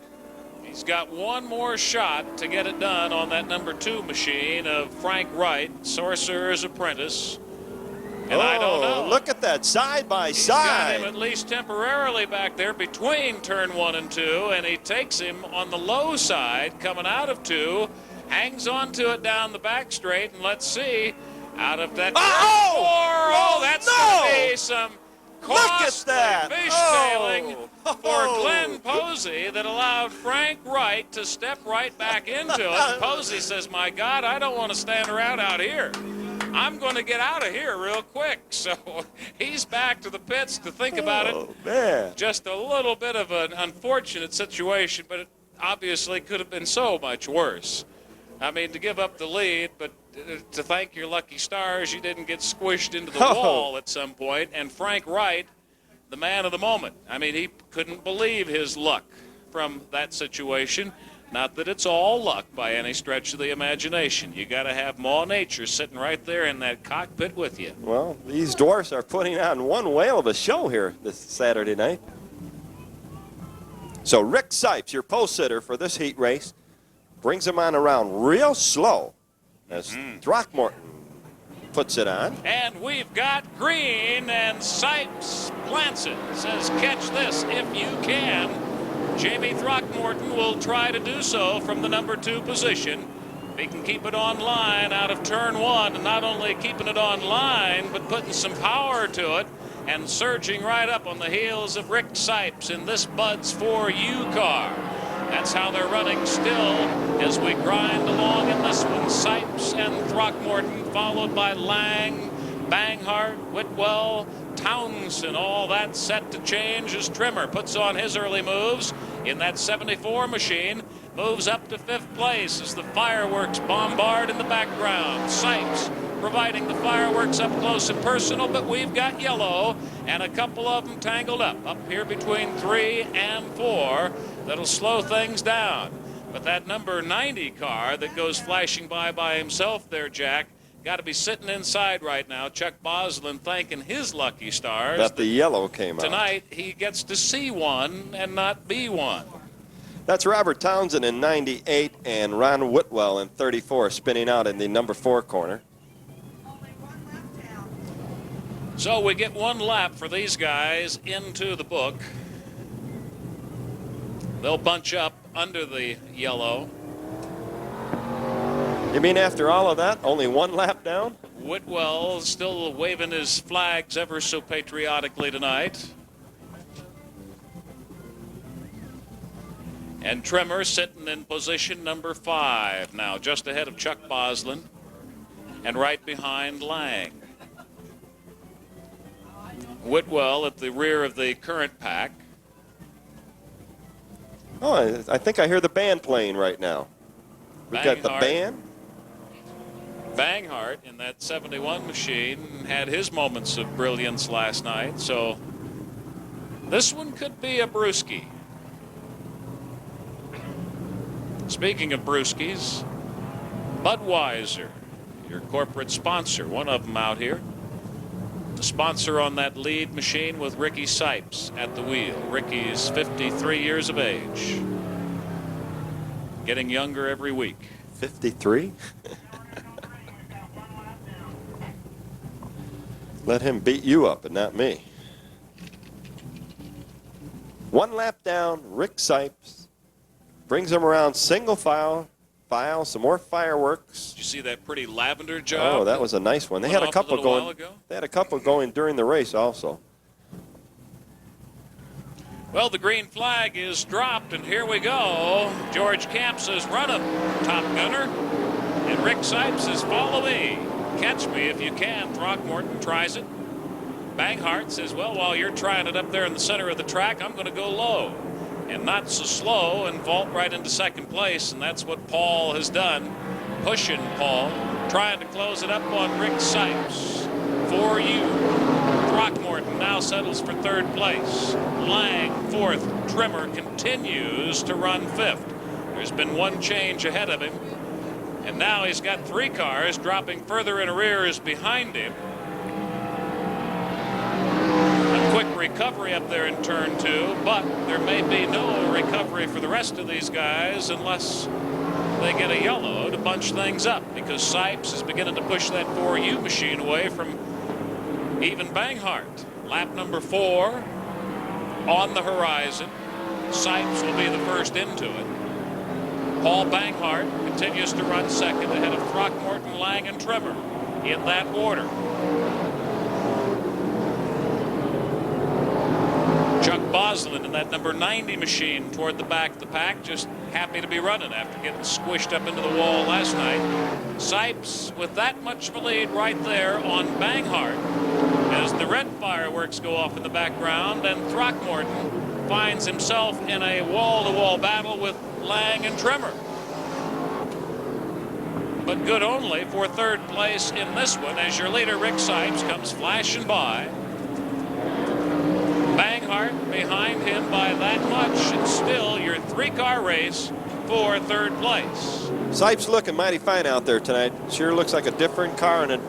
He's got one more shot to get it done on that number 2 machine of Frank Wright, Sorcerer's Apprentice. And I don't know. Look at that, side by He's got him side. at least temporarily back there between turn 1 and 2, and he takes him on the low side coming out of 2, hangs on to it down the back straight, and let's see, out of that turn 4, that's going to be some costly fishtailing for Glenn Posey that allowed Frank Wright to step right back into it. And Posey says, my God, I don't want to stand around out here. I'm going to get out of here real quick. So he's back to the pits to think about it. Man. Just a little bit of an unfortunate situation, but it obviously could have been so much worse. I mean, to give up the lead, but to thank your lucky stars, you didn't get squished into the wall at some point. And Frank Wright, the man of the moment. I mean, he couldn't believe his luck from that situation. Not that it's all luck by any stretch of the imagination. You got to have Maw Nature sitting right there in that cockpit with you. Well, these Dwarfs are putting on one whale of a show here this Saturday night. So Rick Sipes, your pole sitter for this heat race, brings him on around real slow as Throckmorton puts it on. And we've got green, and Sipes plants it. Says, catch this if you can. Jamie Throckmorton will try to do so from the number 2 position. If he can keep it on line out of turn 1, and not only keeping it on line, but putting some power to it and surging right up on the heels of Rick Sipes in this Bud's 4U car. That's how they're running still as we grind along in this one. Sipes and Throckmorton, followed by Lang, Banghar, Widwell, Townsend, all that set to change as Trimmer puts on his early moves in that 74 machine, moves up to 5th place as the fireworks bombard in the background. Sipes providing the fireworks up close and personal, but we've got yellow and a couple of them tangled up here between 3 and 4. That'll slow things down. But that number 90 car that goes flashing by himself there, Jack, got to be sitting inside right now. Chuck Boslin thanking his lucky stars That the yellow came out. tonight he gets to see one and not be one. That's Robert Townsend in 98 and Ron Whitwell in 34 spinning out in the number 4 corner. Only one left down. So we get one lap for these guys into the book. They'll bunch up under the yellow. You mean after all of that, only one lap down? Whitwell still waving his flags ever so patriotically tonight. And Trimmer sitting in position number 5 now, just ahead of Chuck Boslin and right behind Lang. Whitwell at the rear of the current pack. Oh, I think I hear the band playing right now. We got the Banghar. band. Banghar in that 71 machine had his moments of brilliance last night, so this one could be a brewski. Speaking of brewskis, Budweiser, your corporate sponsor, one of them out here. The sponsor on that lead machine with Ricky Sipes at the wheel. Ricky's 53 years of age. Getting younger every week. 53? Let him beat you up and not me. One lap down, Rick Sipes brings him around single file, some more fireworks. Did you see that pretty lavender job? Oh, that was a nice one. They had a couple going. They had a couple going during the race also. Well, the green flag is dropped, and here we go. George Camp says, run him, Top Gunner. And Rick Sipes says, follow me. Catch me if you can. Throckmorton tries it. Banghart says, well, while you're trying it up there in the center of the track, I'm going to go low. And not so slow and vault right into second place. And that's what Paul has done. Pushing Paul, trying to close it up on Rick Sipes. For you. Brockmorton now settles for 3rd place. Lang 4th. Trimmer continues to run 5th. There's been one change ahead of him. And now he's got 3 cars dropping further in arrears behind him. A quick recovery up there in turn 2, but there may be no recovery for the rest of these guys unless they get a yellow to bunch things up, because Sipes is beginning to push that 4U machine away from even Banghar. Lap number 4 on the horizon. Sipes will be the first into it. Paul Banghar continues to run second ahead of Throckmorton, Lang, and Trimmer in that order. Chuck Boslin in that number 90 machine toward the back of the pack, just happy to be running after getting squished up into the wall last night. Sipes with that much of a lead right there on Banghar as the red fireworks go off in the background, and Throckmorton finds himself in a wall-to-wall battle with Lang and Trimmer. But good only for third place in this one as your leader Rick Sipes comes flashing by. Banghar behind him by that much, and still your 3-car race for third place. Sipes looking mighty fine out there tonight. Sure looks like a different car and a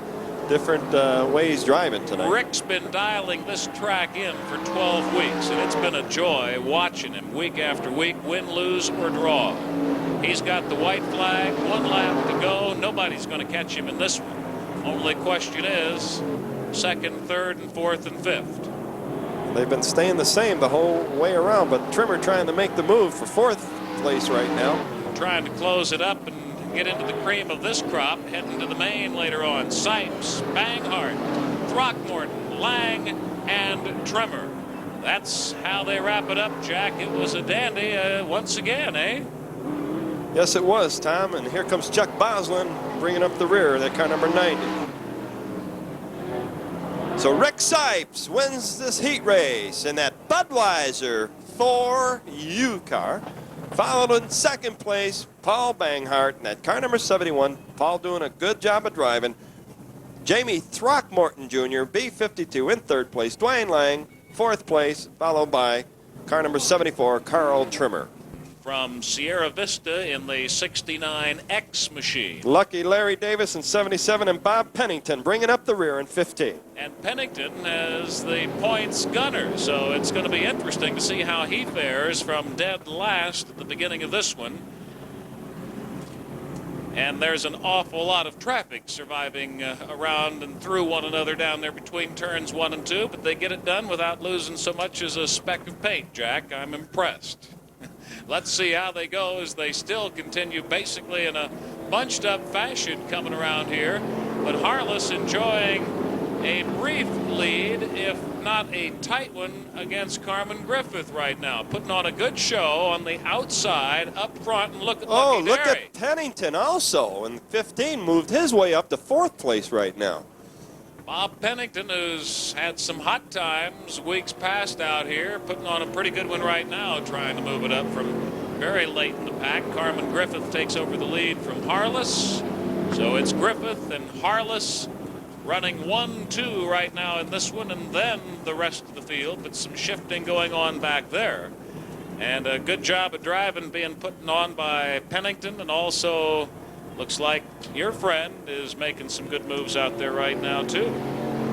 different way he's driving tonight. Rick's been dialing this track in for 12 weeks, and it's been a joy watching him week after week, win, lose, or draw. He's got the white flag, 1 lap to go. Nobody's going to catch him in this one. Only question is second, third, and fourth, and fifth. They've been staying the same the whole way around, but Trimmer trying to make the move for 4th place right now. Trying to close it up and get into the cream of this crop, heading to the main later on. Sipes, Banghar, Throckmorton, Lang, and Trimmer. That's how they wrap it up, Jack. It was a dandy once again, eh? Yes, it was, Tom. And here comes Chuck Boslin bringing up the rear, that car number 90. So Rick Sipes wins this heat race in that Budweiser 4U car. Followed in second place, Paul Banghar in that car number 71. Paul doing a good job of driving. Jamie Throckmorton Jr., B52 in third place. Dwayne Lang, 4th place, followed by car number 74, Carl Trimmer. From Sierra Vista in the 69X machine. Lucky Larry Davis in 77 and Bob Pennington bringing up the rear in 15. And Pennington has the points gunner, so it's going to be interesting to see how he fares from dead last at the beginning of this one. And there's an awful lot of traffic surviving around and through one another down there between turns 1 and 2, but they get it done without losing so much as a speck of paint, Jack. I'm impressed. Let's see how they go as they still continue basically in a bunched up fashion coming around here. But Harless enjoying a brief lead, if not a tight one, against Carmen Griffith right now. Putting on a good show on the outside, up front, and look at Lucky look Derry. at Pennington also. And 15 moved his way up to 4th place right now. Bob Pennington, who's had some hot times weeks past out here, putting on a pretty good one right now, trying to move it up from very late in the pack. Carmen Griffith takes over the lead from Harless. So it's Griffith and Harless running 1-2 right now in this one, and then the rest of the field, but some shifting going on back there. And a good job of driving being put on by Pennington, and also looks like your friend is making some good moves out there right now, too.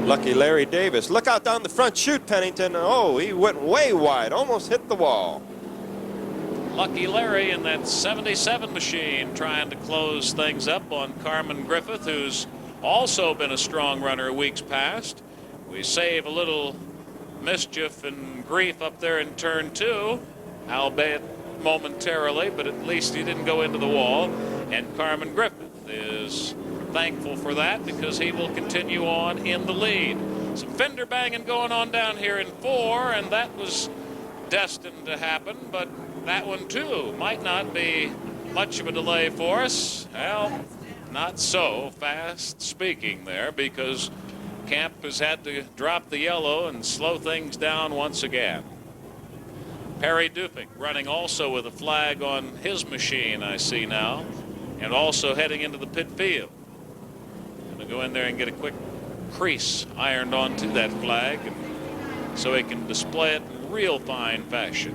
Lucky Larry Davis. Look out down the front chute, Pennington. Oh, he went way wide, almost hit the wall. Lucky Larry in that 77 machine trying to close things up on Carmen Griffith, who's also been a strong runner weeks past. We save a little mischief and grief up there in turn 2, albeit momentarily, but at least he didn't go into the wall. And Carmen Griffith is thankful for that because he will continue on in the lead. Some fender banging going on down here in 4, and that was destined to happen, but that one too might not be much of a delay for us. Well, not so fast speaking there, because Camp has had to drop the yellow and slow things down once again. Perry Dufik running also with a flag on his machine, I see now, and also heading into the pit field. Going to go in there and get a quick crease ironed onto that flag, and so he can display it in real fine fashion.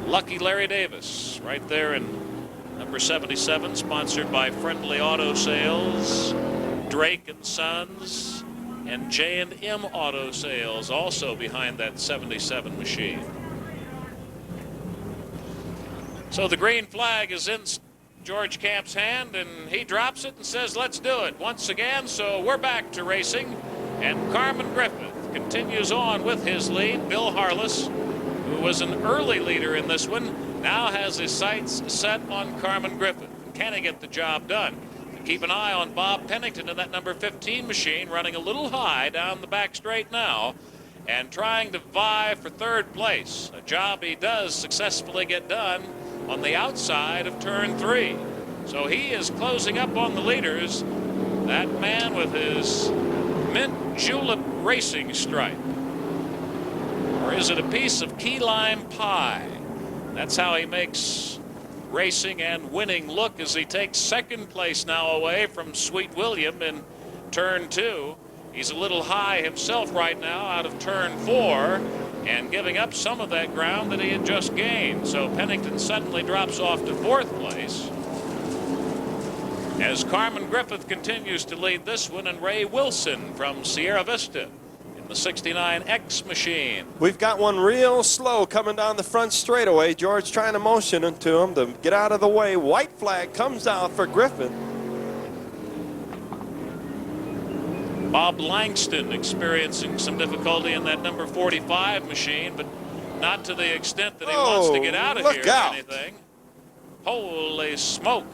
Lucky Larry Davis right there in number 77, sponsored by Friendly Auto Sales, Drake and Sons, and J&M Auto Sales also behind that 77 machine. So the green flag is in George Camp's hand, and he drops it and says, let's do it once again. So we're back to racing And Carmen Griffith continues on with his lead. Bill Harless, who was an early leader in this one, now has his sights set on Carmen Griffith. Can he get the job done? Keep an eye on Bob Pennington in that number 15 machine, running a little high down the back straight now and trying to vie for third place, a job he does successfully get done on the outside of turn 3. So he is closing up on the leaders, that man with his mint julep racing stripe. Or is it a piece of key lime pie? That's how he makes racing and winning look as he takes second place now away from Sweet William in turn 2. He's a little high himself right now out of turn 4 and giving up some of that ground that he had just gained. So Pennington suddenly drops off to 4th place as Carmen Griffith continues to lead this one, and Ray Wilson from Sierra Vista in the 69X machine. We've got one real slow coming down the front straightaway. George trying to motion into him to get out of the way. White flag comes out for Griffith. Bob Langston experiencing some difficulty in that number 45 machine, but not to the extent that he wants to get out of here or anything. Holy smoke.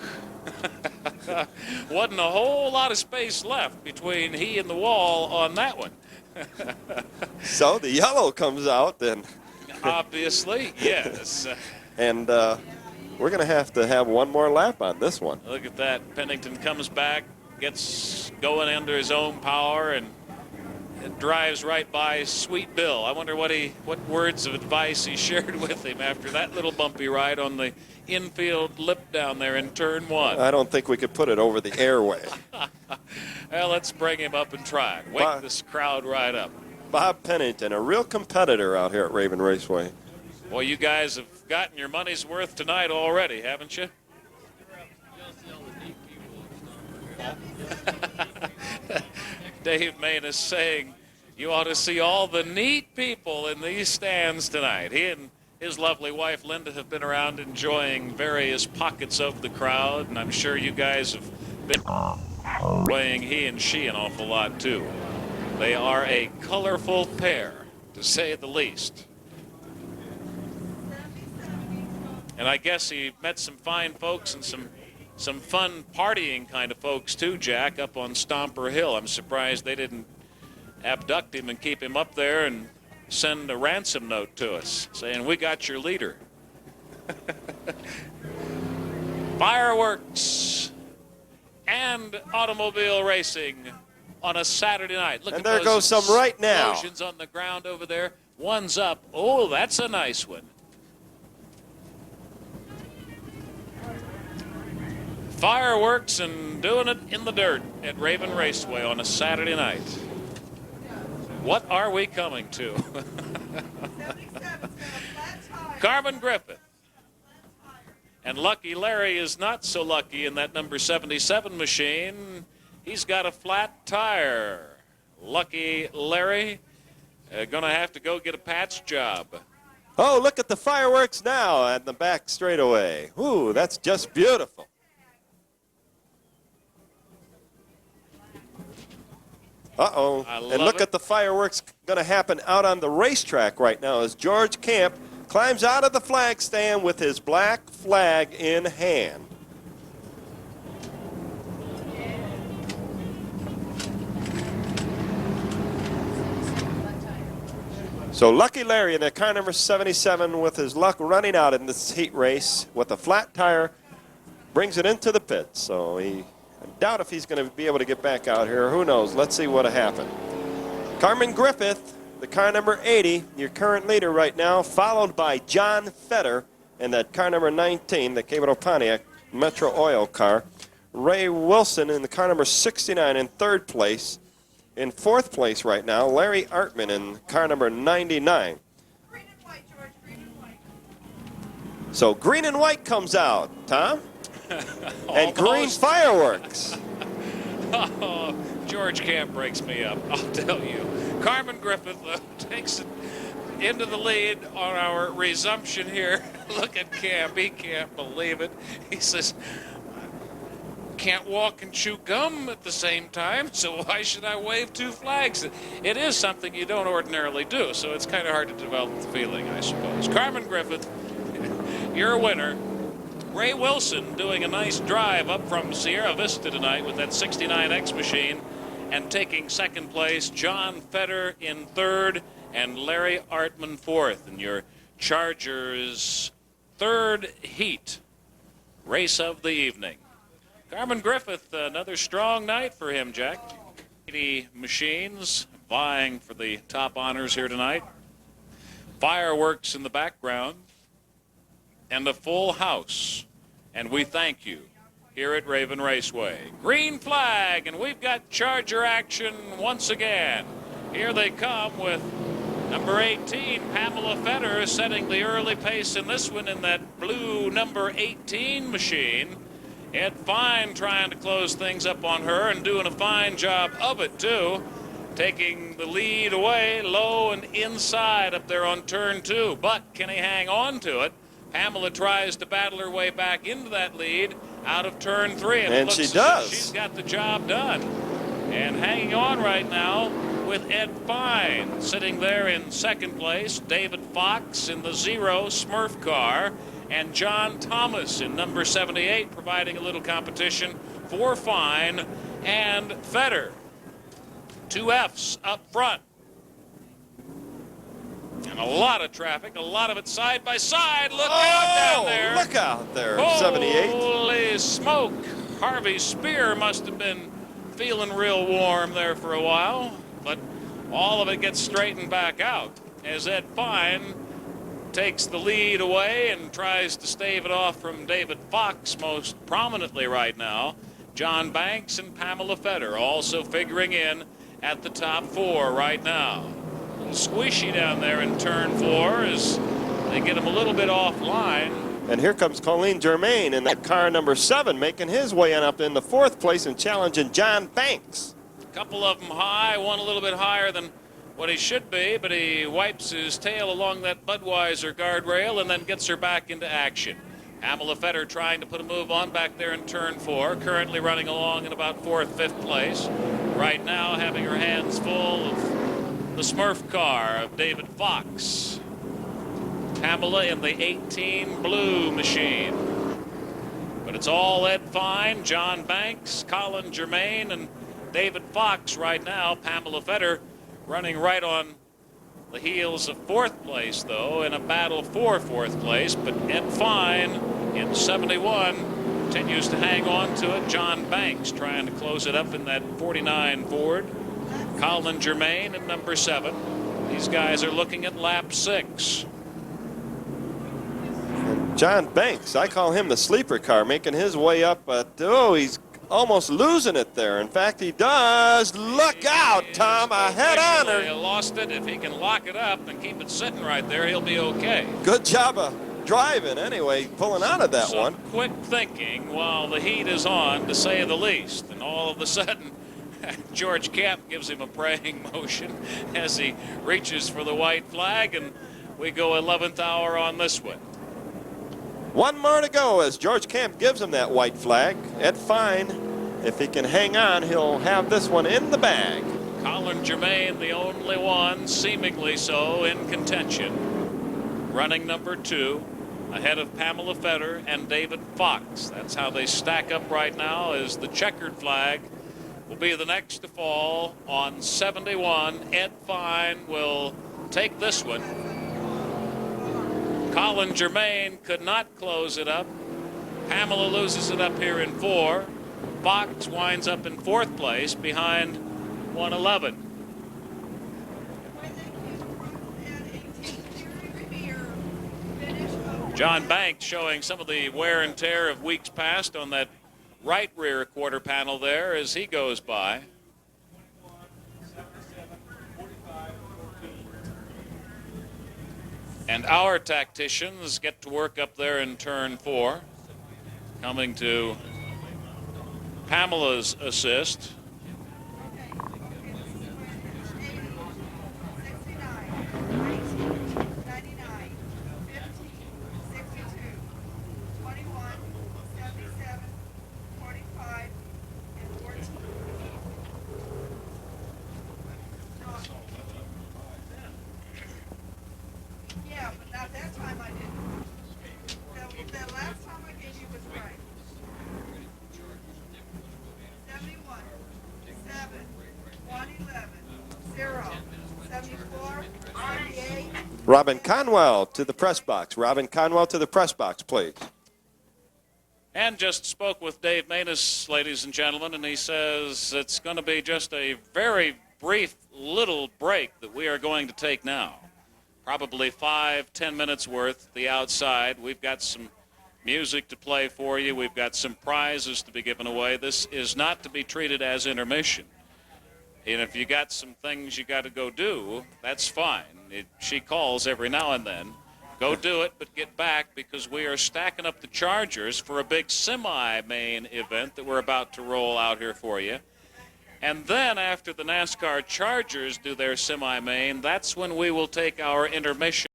Wasn't a whole lot of space left between he and the wall on that one. So the yellow comes out then. Obviously, yes. And we're going to have one more lap on this one. Look at that. Pennington comes back, gets going under his own power, and it drives right by Sweet Bill. I wonder what words of advice he shared with him after that little bumpy ride on the infield lip down there in turn 1. I don't think we could put it over the airway. Well, let's bring him up and try it. Wake this crowd right up. Bob Pennington, a real competitor out here at Raven Raceway. Well, you guys have gotten your money's worth tonight already, haven't you? Dave Main is saying you ought to see all the neat people in these stands tonight. He and his lovely wife Linda have been around enjoying various pockets of the crowd, and I'm sure you guys have been enjoying he and she an awful lot too. They are a colorful pair, to say the least. And I guess he met some fine folks and some fun partying kind of folks too, Jack, up on Stomper Hill. I'm surprised they didn't abduct him and keep him up there and send a ransom note to us saying, we got your leader. Fireworks and automobile racing on a Saturday night. Look, and at there those goes some right now. Explosions on the ground over there. One's up. Oh, that's a nice one. Fireworks and doing it in the dirt at Raven Raceway on a Saturday night. What are we coming to? Carmen Griffith. And Lucky Larry is not so lucky in that number 77 machine. He's got a flat tire. Lucky Larry going to have to go get a patch job. Oh, look at the fireworks now at the back straightaway. Ooh, that's just beautiful. Uh-oh. And look at the fireworks going to happen out on the racetrack right now as George Camp climbs out of the flag stand with his black flag in hand. So Lucky Larry in the car number 77 with his luck running out in this heat race with a flat tire brings it into the pit. So I doubt if he's going to be able to get back out here. Who knows? Let's see what happened. Carmen Griffith, the car number 80, your current leader right now, followed by John Fetter in that car number 19, the Capital Pontiac Metro Oil car. Ray Wilson in the car number 69 in third place. In fourth place right now, Larry Artman in car number 99. Green and white, George, green and white. So green and white comes out, Tom. And green fireworks. Oh, George Camp breaks me up, I'll tell you. Carmen Griffith takes it into the lead on our resumption here. Look at Camp. He can't believe it. He says, can't walk and chew gum at the same time, so why should I wave two flags? It is something you don't ordinarily do, so it's kind of hard to develop the feeling, I suppose. Carmen Griffith, your winner. Ray Wilson doing a nice drive up from Sierra Vista tonight with that 69X machine and taking second place. John Feder in third and Larry Artman fourth in your Chargers third heat race of the evening. Carmen Griffith, another strong night for him, Jack. 80 machines vying for the top honors here tonight. Fireworks in the background and a full house. And we thank you here at Raven Raceway. Green flag, and we've got Charger action once again. Here they come with number 18, Pamela Feder, setting the early pace in this one in that blue number 18 machine. Ed Fine trying to close things up on her and doing a fine job of it, too. Taking the lead away low and inside up there on turn 2. But can he hang on to it? Pamela tries to battle her way back into that lead out of turn 3. And she does. She's got the job done. And hanging on right now with Ed Fine sitting there in second place. David Fox in the 0 Smurf car. And John Thomas in number 78 providing a little competition for Fine and Feder. 2 Fs up front. And a lot of traffic, a lot of it side by side. Look out down there. Look out there, Holy 78. Holy smoke. Harvey Spear must have been feeling real warm there for a while. But all of it gets straightened back out as Ed Fine takes the lead away and tries to stave it off from David Fox most prominently right now. John Banks and Pamela Feder also figuring in at the top 4 right now. A little squishy down there in turn 4 as they get him a little bit offline. And here comes Colleen Germain in that car number 7, making his way on up in the 4th place and challenging John Banks. A couple of them high, one a little bit higher than what he should be, but he wipes his tail along that Budweiser guardrail and then gets her back into action. Pamela Feder trying to put a move on back there in turn 4, currently running along in about 4th, 5th place. Right now having her hands full of the Smurf car of David Fox. Pamela in the 18 blue machine. But it's all Ed Fine, John Banks, Colin Germain, and David Fox right now. Pamela Feder running right on the heels of 4th place, though, in a battle for 4th place. But Ed Fine in 71 continues to hang on to it. John Banks trying to close it up in that 49 Ford. Colin Germain in number 7. These guys are looking at lap 6. And John Banks, I call him the sleeper car, making his way up. But, he's almost losing it there. In fact, he does. Look out, Tom, ahead on her. He lost it. If he can lock it up and keep it sitting right there, he'll be okay. Good job of driving anyway, pulling out of that one. Quick thinking while the heat is on, to say the least. And all of a sudden, George Camp gives him a praying motion as he reaches for the white flag, and we go 11th hour on this one. One more to go as George Camp gives him that white flag. Ed Fine, if he can hang on, he'll have this one in the bag. Colin Germain, the only one, seemingly so, in contention. Running number 2, ahead of Pamela Feder and David Fox. That's how they stack up right now, as the checkered flag will be the next to fall on 71. Ed Fine will take this one. Colin Germain could not close it up. Pamela loses it up here in 4. Fox winds up in 4th place behind 111. John Banks showing some of the wear and tear of weeks past on that right rear quarter panel there as he goes by. And our tacticians get to work up there in turn 4, coming to Pamela's assist. 0, 74, 78. Robin Conwell to the press box. Robin Conwell to the press box, please. And just spoke with Dave Maness, ladies and gentlemen, and he says it's going to be just a very brief little break that we are going to take now. Probably 5-10 minutes worth the outside. We've got some music to play for you. We've got some prizes to be given away. This is not to be treated as intermission. And if you got some things you got to go do, that's fine. She calls every now and then. Go do it, but get back, because we are stacking up the Chargers for a big semi-main event that we're about to roll out here for you. And then after the NASCAR Chargers do their semi-main, that's when we will take our intermission.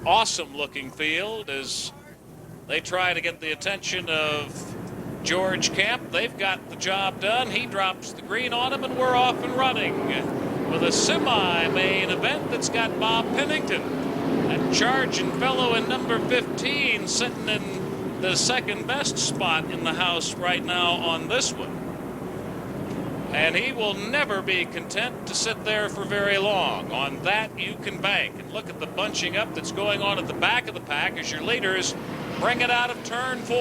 Awesome looking field as they try to get the attention of George Camp. They've got the job done. He drops the green on him, and we're off and running with a semi-main event that's got Bob Pennington, that charging fellow in number 15, sitting in the second best spot in the house right now on this one. And he will never be content to sit there for very long. On that, you can bank. And look at the bunching up that's going on at the back of the pack as your leaders bring it out of turn 4.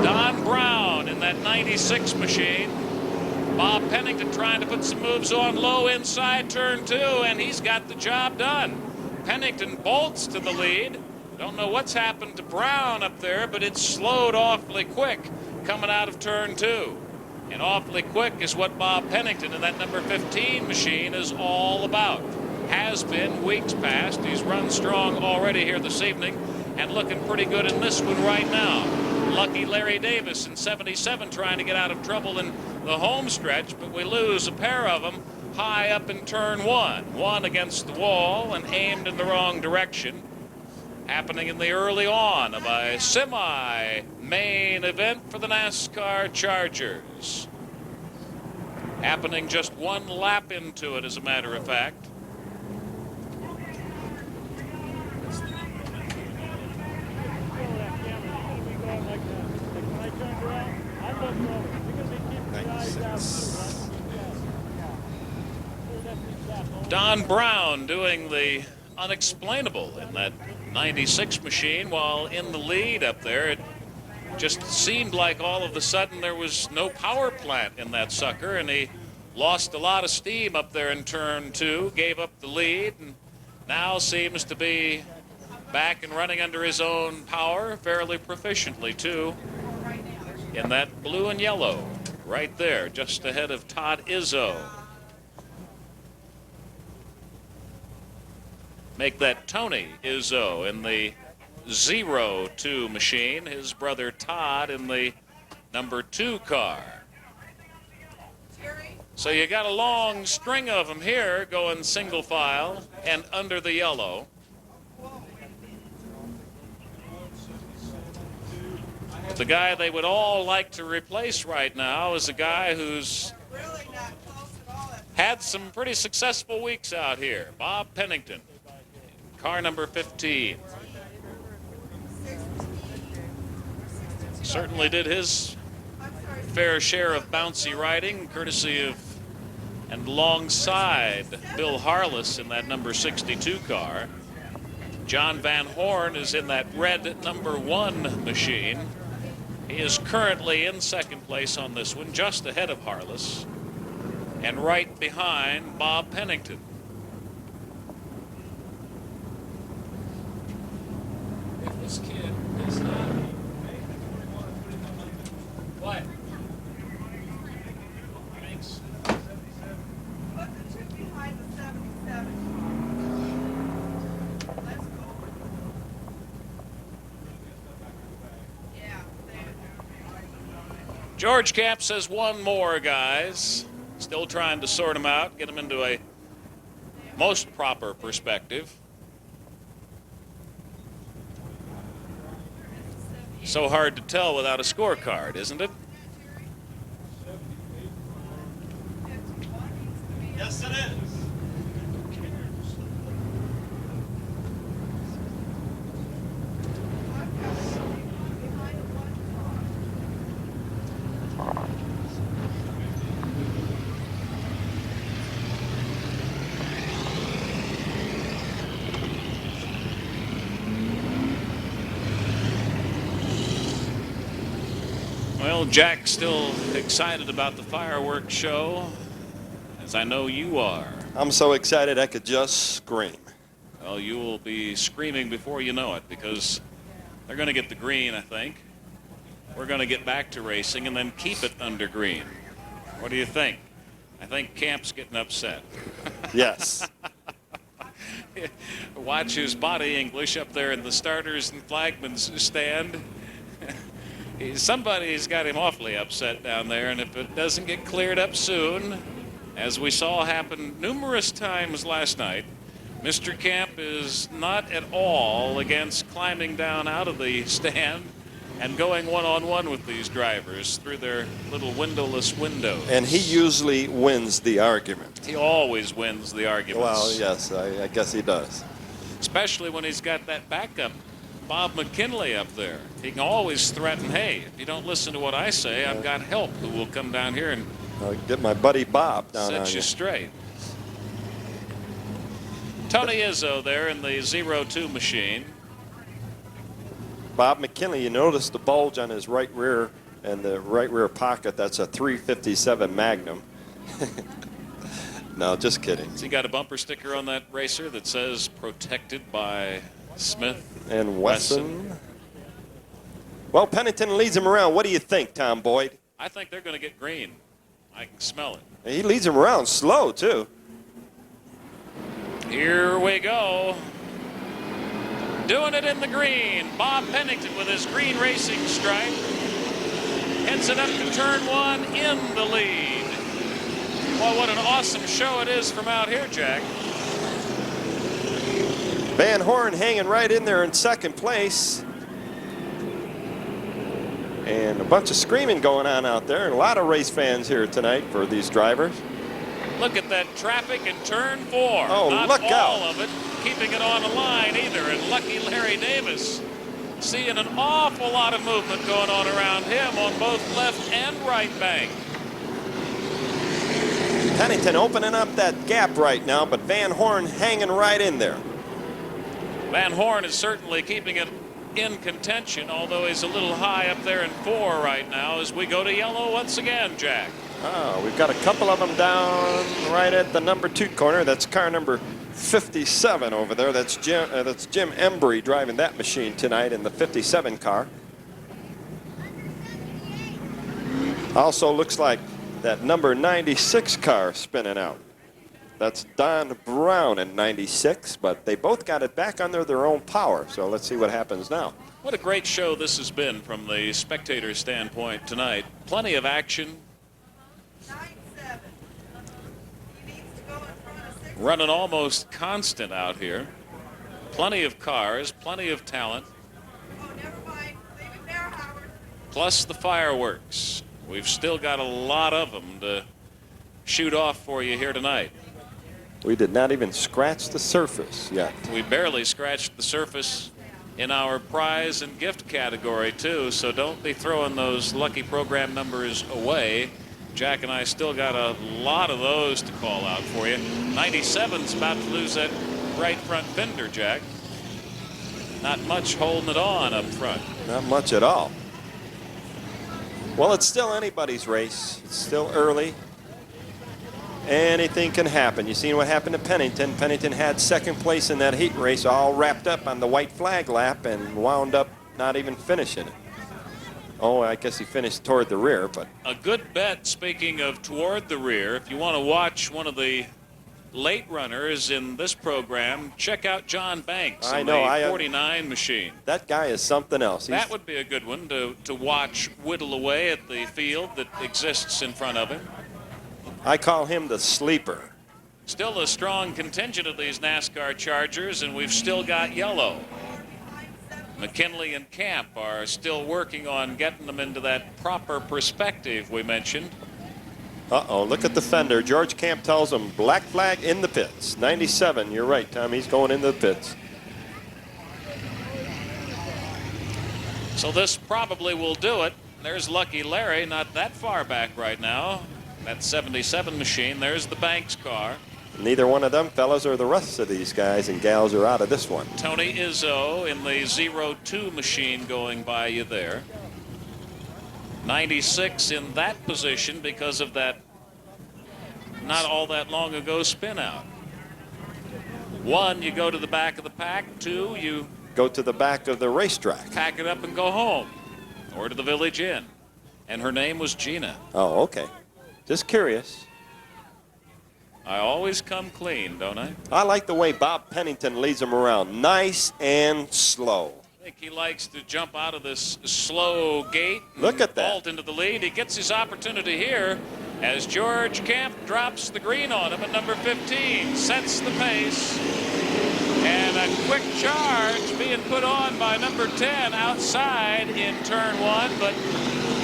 Don Brown in that 96 machine. Bob Pennington trying to put some moves on low inside turn 2, and he's got the job done. Pennington bolts to the lead. Don't know what's happened to Brown up there, but it's slowed awfully quick coming out of turn 2. And awfully quick is what Bob Pennington in that number 15 machine is all about. Has been weeks past. He's run strong already here this evening and looking pretty good in this one right now. Lucky Larry Davis in 77 trying to get out of trouble in the home stretch, but we lose a pair of them high up in turn 1. One against the wall and aimed in the wrong direction. Happening in the early on of a semi-main event for the NASCAR Chargers. Happening just one lap into it, as a matter of fact. Don Brown doing the unexplainable in that 96 machine while in the lead up there. It just seemed like all of a sudden there was no power plant in that sucker, and he lost a lot of steam up there in turn 2, gave up the lead, and now seems to be back and running under his own power fairly proficiently too, in that blue and yellow right there just ahead of Todd Izzo. Make that Tony Izzo in the 02 machine, his brother Todd in the number 2 car. So you got a long string of them here going single file and under the yellow. The guy they would all like to replace right now is a guy who's had some pretty successful weeks out here, Bob Pennington. Car number 15. Certainly did his fair share of bouncy riding, courtesy of and alongside Bill Harless in that number 62 car. John Van Horn is in that red number 1 machine. He is currently in second place on this one, just ahead of Harless, and right behind Bob Pennington. This kid is not. What? Thanks. Put the 2 behind the 77. Let's go. George Camp says one more, guys. Still trying to sort them out, get them into a most proper perspective. So hard to tell without a scorecard, isn't it? Yes, it is. Well, Jack's still excited about the fireworks show, as I know you are. I'm so excited I could just scream. Well, you will be screaming before you know it, because they're going to get the green, I think. We're going to get back to racing and then keep it under green. What do you think? I think Camp's getting upset. Yes. Watch his body English up there in the starters and flagman's stand. Somebody's got him awfully upset down there, and if it doesn't get cleared up soon, as we saw happen numerous times last night, Mr. Camp is not at all against climbing down out of the stand and going one-on-one with these drivers through their little windowless windows. And he usually wins the argument. He always wins the arguments. Well, yes, I guess he does. Especially when he's got that backup, Bob McKinley, up there. He can always threaten, hey, if you don't listen to what I say, I've got help who will come down here and I'll get my buddy Bob down on set you you. straight. Tony Izzo there in the 0-2 machine. Bob McKinley, you notice the bulge on his right rear and the right rear pocket. That's a 357 Magnum. No, just kidding. Has he got a bumper sticker on that racer that says protected by Smith And Wesson. Well, Pennington leads him around. What do you think, Tom Boyd? I think they're going to get green. I can smell it. He leads him around slow, too. Here we go. Doing it in the green. Bob Pennington with his green racing stripe. Heads it up to turn one in the lead. Well, what an awesome show it is from out here, Jack. Van Horn hanging right in there in second place. And a bunch of screaming going on out there. And a lot of race fans here tonight for these drivers. Look at that traffic in turn 4. Oh, Not look all out. of it keeping it on the line either. And lucky Larry Davis seeing an awful lot of movement going on around him on both left and right bank. Pennington opening up that gap right now, but Van Horn hanging right in there. Van Horn is certainly keeping it in contention, although he's a little high up there in 4 right now as we go to yellow once again, Jack. Oh, we've got a couple of them down right at the number 2 corner. That's car number 57 over there. That's Jim Embry driving that machine tonight in the 57 car. Also looks like that number 96 car spinning out. That's Don Brown in 96, but they both got it back under their own power. So let's see what happens now. What a great show this has been from the spectator standpoint tonight. Plenty of action. 9-7. He needs to go in front of 6. Running almost constant out here. Plenty of cars, plenty of talent. Oh, never mind. Leave it there, Howard. Plus the fireworks. We've still got a lot of them to shoot off for you here tonight. We did not even scratch the surface yet. We barely scratched the surface in our prize and gift category too, so don't be throwing those lucky program numbers away. Jack and I still got a lot of those to call out for you. 97's about to lose that right front fender, Jack. Not much holding it on up front. Not much at all. Well, it's still anybody's race. It's still early. Anything can happen. You seen what happened to Pennington. Pennington had second place in that heat race, all wrapped up on the white flag lap and wound up not even finishing it. Oh, I guess he finished toward the rear, but A good bet, speaking of toward the rear, if you want to watch one of the late runners in this program, check out John Banks I in know, the 49 machine. That guy is something else. That would be a good one to watch whittle away at the field that exists in front of him. I call him the sleeper. Still a strong contingent of these NASCAR Chargers, and we've still got yellow. McKinley and Camp are still working on getting them into that proper perspective we mentioned. Uh-oh, look at the fender. George Camp tells him black flag in the pits. 97, you're right, Tom. He's going into the pits. So this probably will do it. There's Lucky Larry, not that far back right now. That 77 machine. There's the Banks car. Neither one of them fellas or the rest of these guys and gals are out of this one. Tony Izzo in the 02 machine going by you there. 96 in that position because of that not all that long ago spin out. 1, you go to the back of the pack. 2, you go to the back of the racetrack. Pack it up and go home or to the Village Inn. And her name was Gina. Oh, okay. Just curious. I always come clean, don't I? I like the way Bob Pennington leads them around. Nice and slow. I think he likes to jump out of this slow gate. Look at that. Vault into the lead. He gets his opportunity here as George Camp drops the green on him at number 15. Sets the pace. And a quick charge being put on by number 10 outside in turn 1. But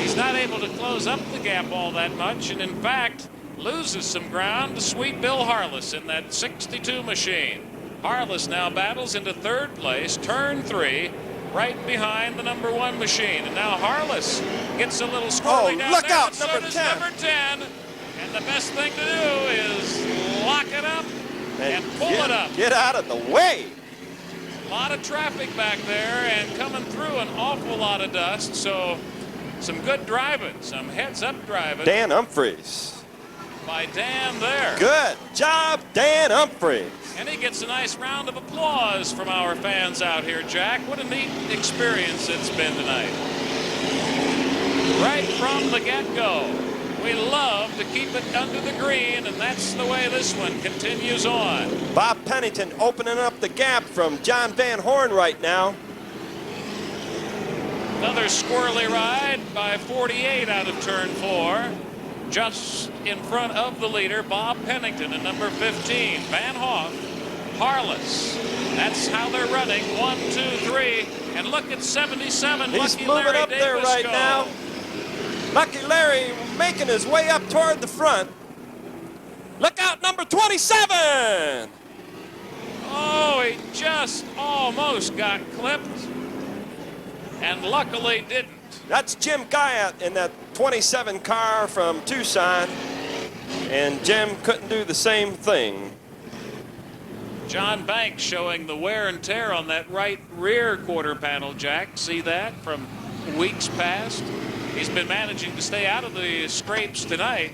he's not able to close up the gap all that much. And in fact, loses some ground to sweet Bill Harless in that 62 machine. Harless now battles into 3rd place, turn 3, right behind the number 1 machine. And now Harless gets a little squirrely down look there, out, but so number does 10. number 10. And the best thing to do is lock it up and pull it up. Get out of the way. A lot of traffic back there and coming through an awful lot of dust. So some good driving, some heads-up driving. Dan Humphreys. By Dan there. Good job, Dan Humphreys. And he gets a nice round of applause from our fans out here, Jack. What a neat experience it's been tonight. Right from the get-go, we love to keep it under the green, and that's the way this one continues on. Bob Pennington opening up the gap from John Van Horn right now. Another squirrely ride by 48 out of turn 4. Just in front of the leader, Bob Pennington at number 15. Van Hoff, Harless. That's how they're running. 1, 2, 3. And look at 77. He's Lucky moving Larry up Davis there right go. now. Lucky Larry making his way up toward the front. Look out, number 27. Oh, he just almost got clipped. And luckily didn't. That's Jim Guyot in that 27 car from Tucson. And Jim couldn't do the same thing. John Banks showing the wear and tear on that right rear quarter panel, Jack. See that from weeks past? He's been managing to stay out of the scrapes tonight,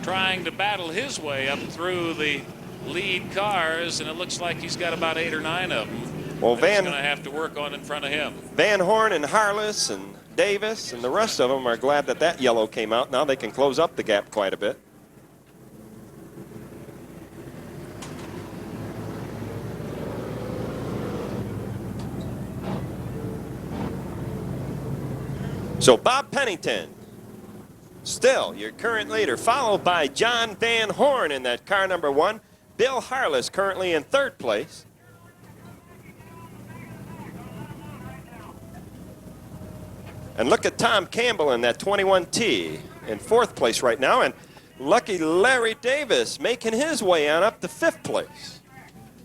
trying to battle his way up through the lead cars, and it looks like he's got about 8 or 9 of them. Well, he's going to have to work on in front of him. Van Horn and Harless and Davis and the rest of them are glad that that yellow came out. Now they can close up the gap quite a bit. So Bob Pennington, still your current leader, followed by John Van Horn in that car number 1. Bill Harless currently in 3rd place. And look at Tom Campbell in that 21T in 4th place right now. And lucky Larry Davis making his way on up to 5th place.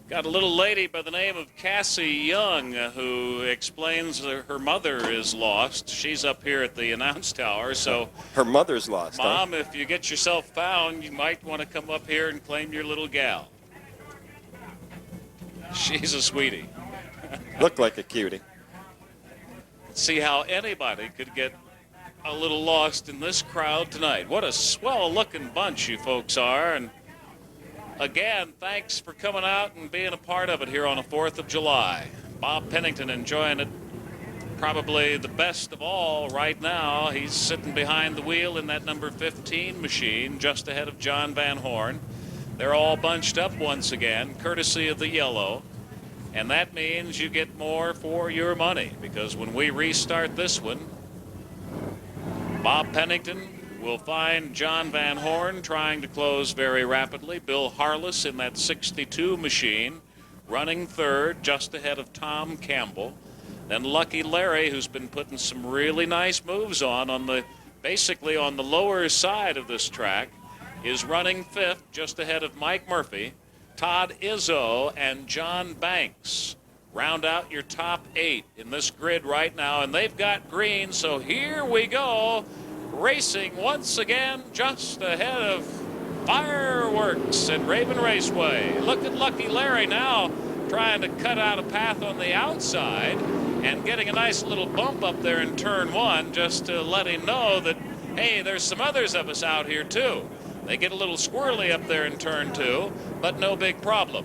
Got a little lady by the name of Cassie Young who explains that her mother is lost. She's up here at the announce tower, so her mother's lost. Mom, if you get yourself found, you might want to come up here and claim your little gal. She's a sweetie. Looked like a cutie. See how anybody could get a little lost in this crowd tonight. What a swell-looking bunch you folks are. And again, thanks for coming out and being a part of it here on the 4th of July. Bob Pennington enjoying it probably the best of all right now. He's sitting behind the wheel in that number 15 machine just ahead of John Van Horn. They're all bunched up once again, courtesy of the yellow. And that means you get more for your money, because when we restart this one, Bob Pennington will find John Van Horn trying to close very rapidly. Bill Harless in that 62 machine running third, just ahead of Tom Campbell. Then Lucky Larry, who's been putting some really nice moves on the basically on the lower side of this track, is running fifth, just ahead of Mike Murphy. Todd Izzo and John Banks round out your top 8 in this grid right now, and they've got green, so here we go, racing once again just ahead of Fireworks at Raven Raceway. Look at Lucky Larry now trying to cut out a path on the outside and getting a nice little bump up there in turn 1, just to let him know that, hey, there's some others of us out here too. They get a little squirrely up there in turn 2, but no big problem.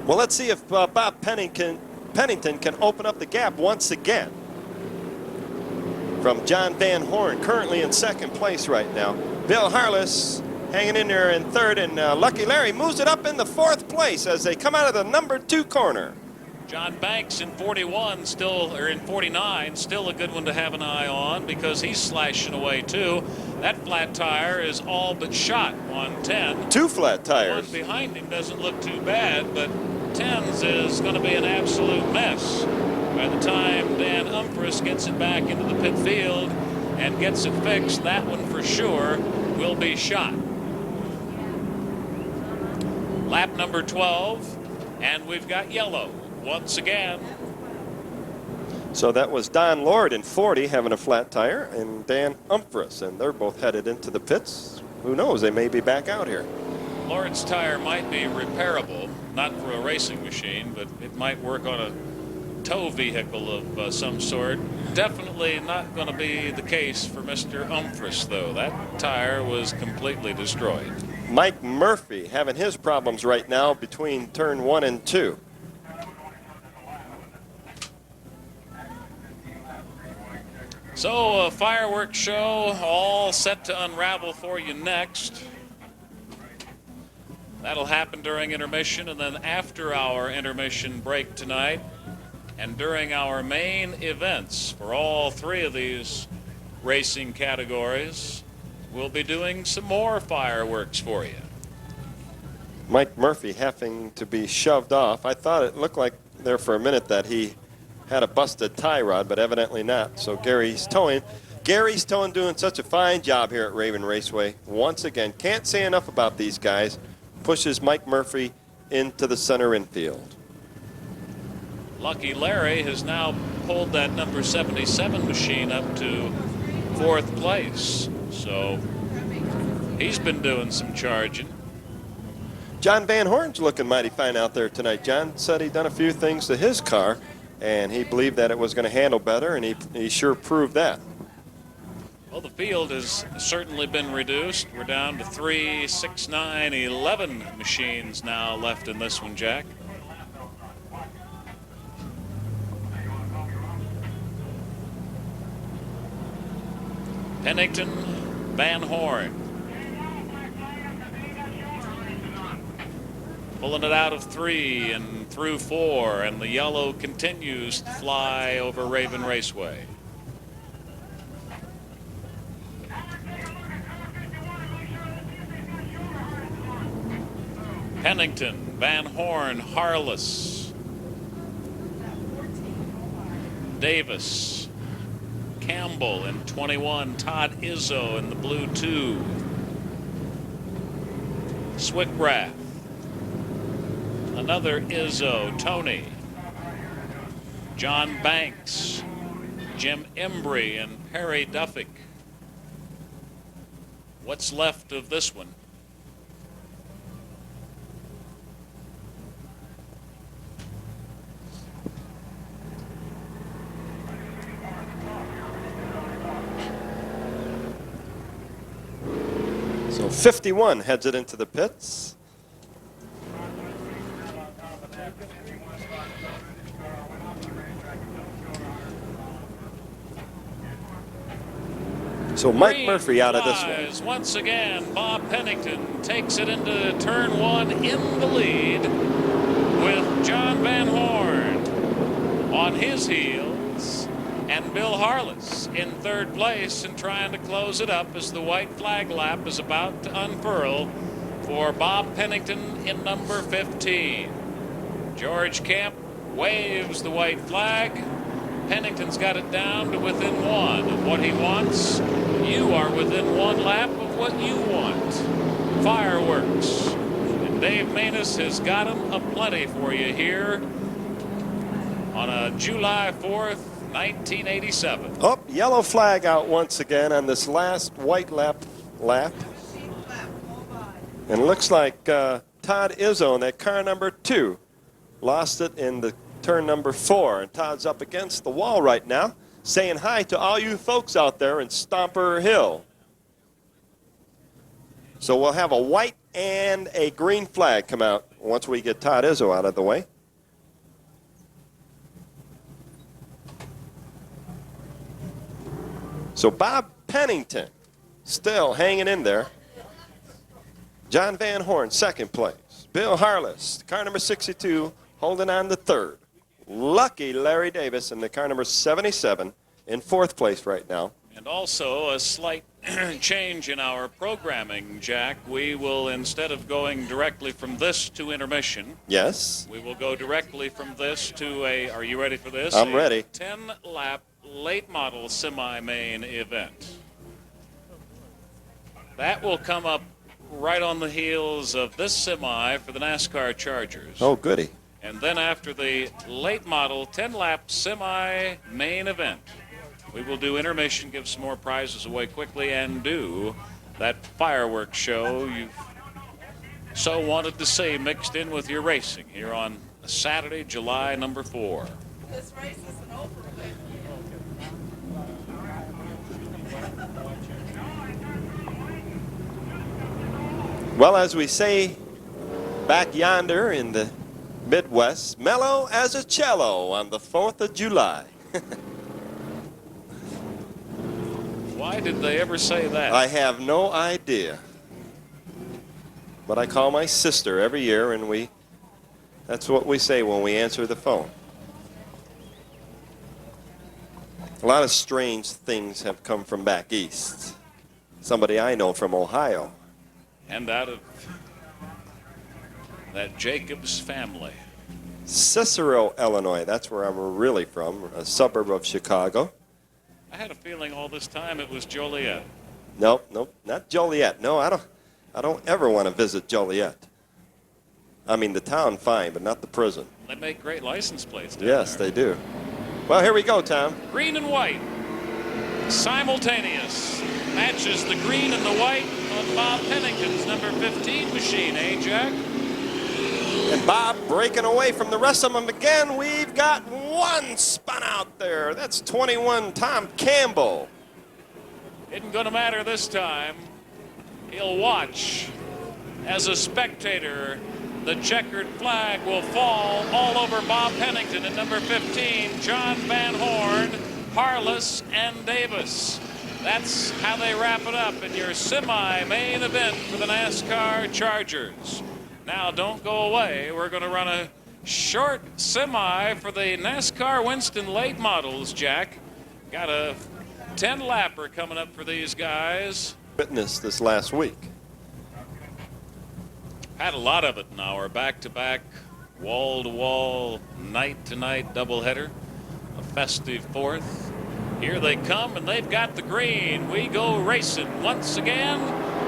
Well, let's see if Bob Pennington can open up the gap once again from John Van Horn, currently in second place right now. Bill Harless hanging in there in third, and Lucky Larry moves it up in the 4th place as they come out of the number 2 corner. John Banks in 41 still, or in 49, still a good one to have an eye on, because he's slashing away too. That flat tire is all but shot on 10. 2 flat The tires. one behind him doesn't look too bad, but 10's is going to be an absolute mess. By the time Dan Humphreys gets it back into the pit field and gets it fixed, that one for sure will be shot. Lap number 12, and we've got yellow once again. So that was Don Lord in 40 having a flat tire, and Dan Humphreys, and they're both headed into the pits. Who knows, they may be back out here. Lord's tire might be repairable, not for a racing machine, but it might work on a tow vehicle of some sort. Definitely not going to be the case for Mr. Humphreys, though. That tire was completely destroyed. Mike Murphy having his problems right now between turn 1 and 2. So a fireworks show all set to unravel for you next. That'll happen during intermission, and then after our intermission break tonight, and during our main events for all 3 of these racing categories, we'll be doing some more fireworks for you. Mike Murphy having to be shoved off. I thought it looked like there for a minute that he had a busted tie rod, but evidently not. So Gary's towing. Gary's towing doing such a fine job here at Raven Raceway. Once again, can't say enough about these guys. Pushes Mike Murphy into the center infield. Lucky Larry has now pulled that number 77 machine up to 4th place. So he's been doing some charging. John Van Horn's looking mighty fine out there tonight. John said he'd done a few things to his car, and he believed that it was going to handle better, and he sure proved that. Well, the field has certainly been reduced. We're down to 3, 6, 9, 11 machines now left in this one, Jack. Pennington, Van Horn. Pulling it out of 3 and through 4, and the yellow continues to fly over Raven Raceway. Pennington, Van Horn, Harless, Davis, Campbell in 21, Todd Izzo in the blue 2, Swickrath, another Izzo, Tony, John Banks, Jim Embry, and Perry Duffick. What's left of this one? So 51 heads it into the pits. So Mike Green Murphy out of this flies one. Once again, Bob Pennington takes it into turn 1 in the lead with John Van Horn on his heels and Bill Harless in third place and trying to close it up as the white flag lap is about to unfurl for Bob Pennington in number 15. George Camp waves the white flag. Pennington's got it down to within 1 of what he wants. You are within 1 lap of what you want. Fireworks. And Dave Manus has got them aplenty for you here on a July 4th, 1987. Oh, yellow flag out once again on this last white lap. And it looks like Todd Izzo in that car number 2 lost it in the turn number 4, and Todd's up against the wall right now saying hi to all you folks out there in Stomper Hill. So we'll have a white and a green flag come out once we get Todd Izzo out of the way. So Bob Pennington still hanging in there. John Van Horn, second place. Bill Harless, car number 62, holding on to third. Lucky Larry Davis in the car number 77 in fourth place right now. And also a slight change in our programming, Jack. We will, instead of going directly from this to intermission, Yes. we will go directly from this to a, are you ready for this? I'm ready. 10-lap late model semi-main event. That will come up right on the heels of this semi for the NASCAR Chargers. Oh, goody. And then after the late model 10-lap semi-main event, we will do intermission, give some more prizes away quickly, and do that fireworks show you've so wanted to see mixed in with your racing here on Saturday, July number 4. This race isn't over with. Well, as we say back yonder in the Midwest, mellow as a cello on the 4th of July. Why did they ever say that? I have no idea. But I call my sister every year, and that's what we say when we answer the phone. A lot of strange things have come from back east. Somebody I know from Ohio. And out of that Jacobs family. Cicero, Illinois. That's where I'm really from, a suburb of Chicago. I had a feeling all this time it was Joliet. Nope, not Joliet. No, I don't ever want to visit Joliet. I mean, the town, fine, but not the prison. They make great license plates down Yes, there. they do. Well, here we go, Tom. Green and white. Simultaneous. Matches the green and the white on Bob Pennington's number 15 machine, eh, Jack? And Bob breaking away from the rest of them again. We've got one spun out there. That's 21, Tom Campbell. Isn't going to matter this time. He'll watch as a spectator. The checkered flag will fall all over Bob Pennington at number 15, John Van Horn, Harless, and Davis. That's how they wrap it up in your semi-main event for the NASCAR Chargers. Now, don't go away. We're going to run a short semi for the NASCAR Winston late models, Jack. Got a 10-lapper coming up for these guys. Witnessed this last week. Had a lot of it in our back-to-back, wall-to-wall, night-to-night doubleheader. A festive fourth. Here they come, and they've got the green. We go racing once again,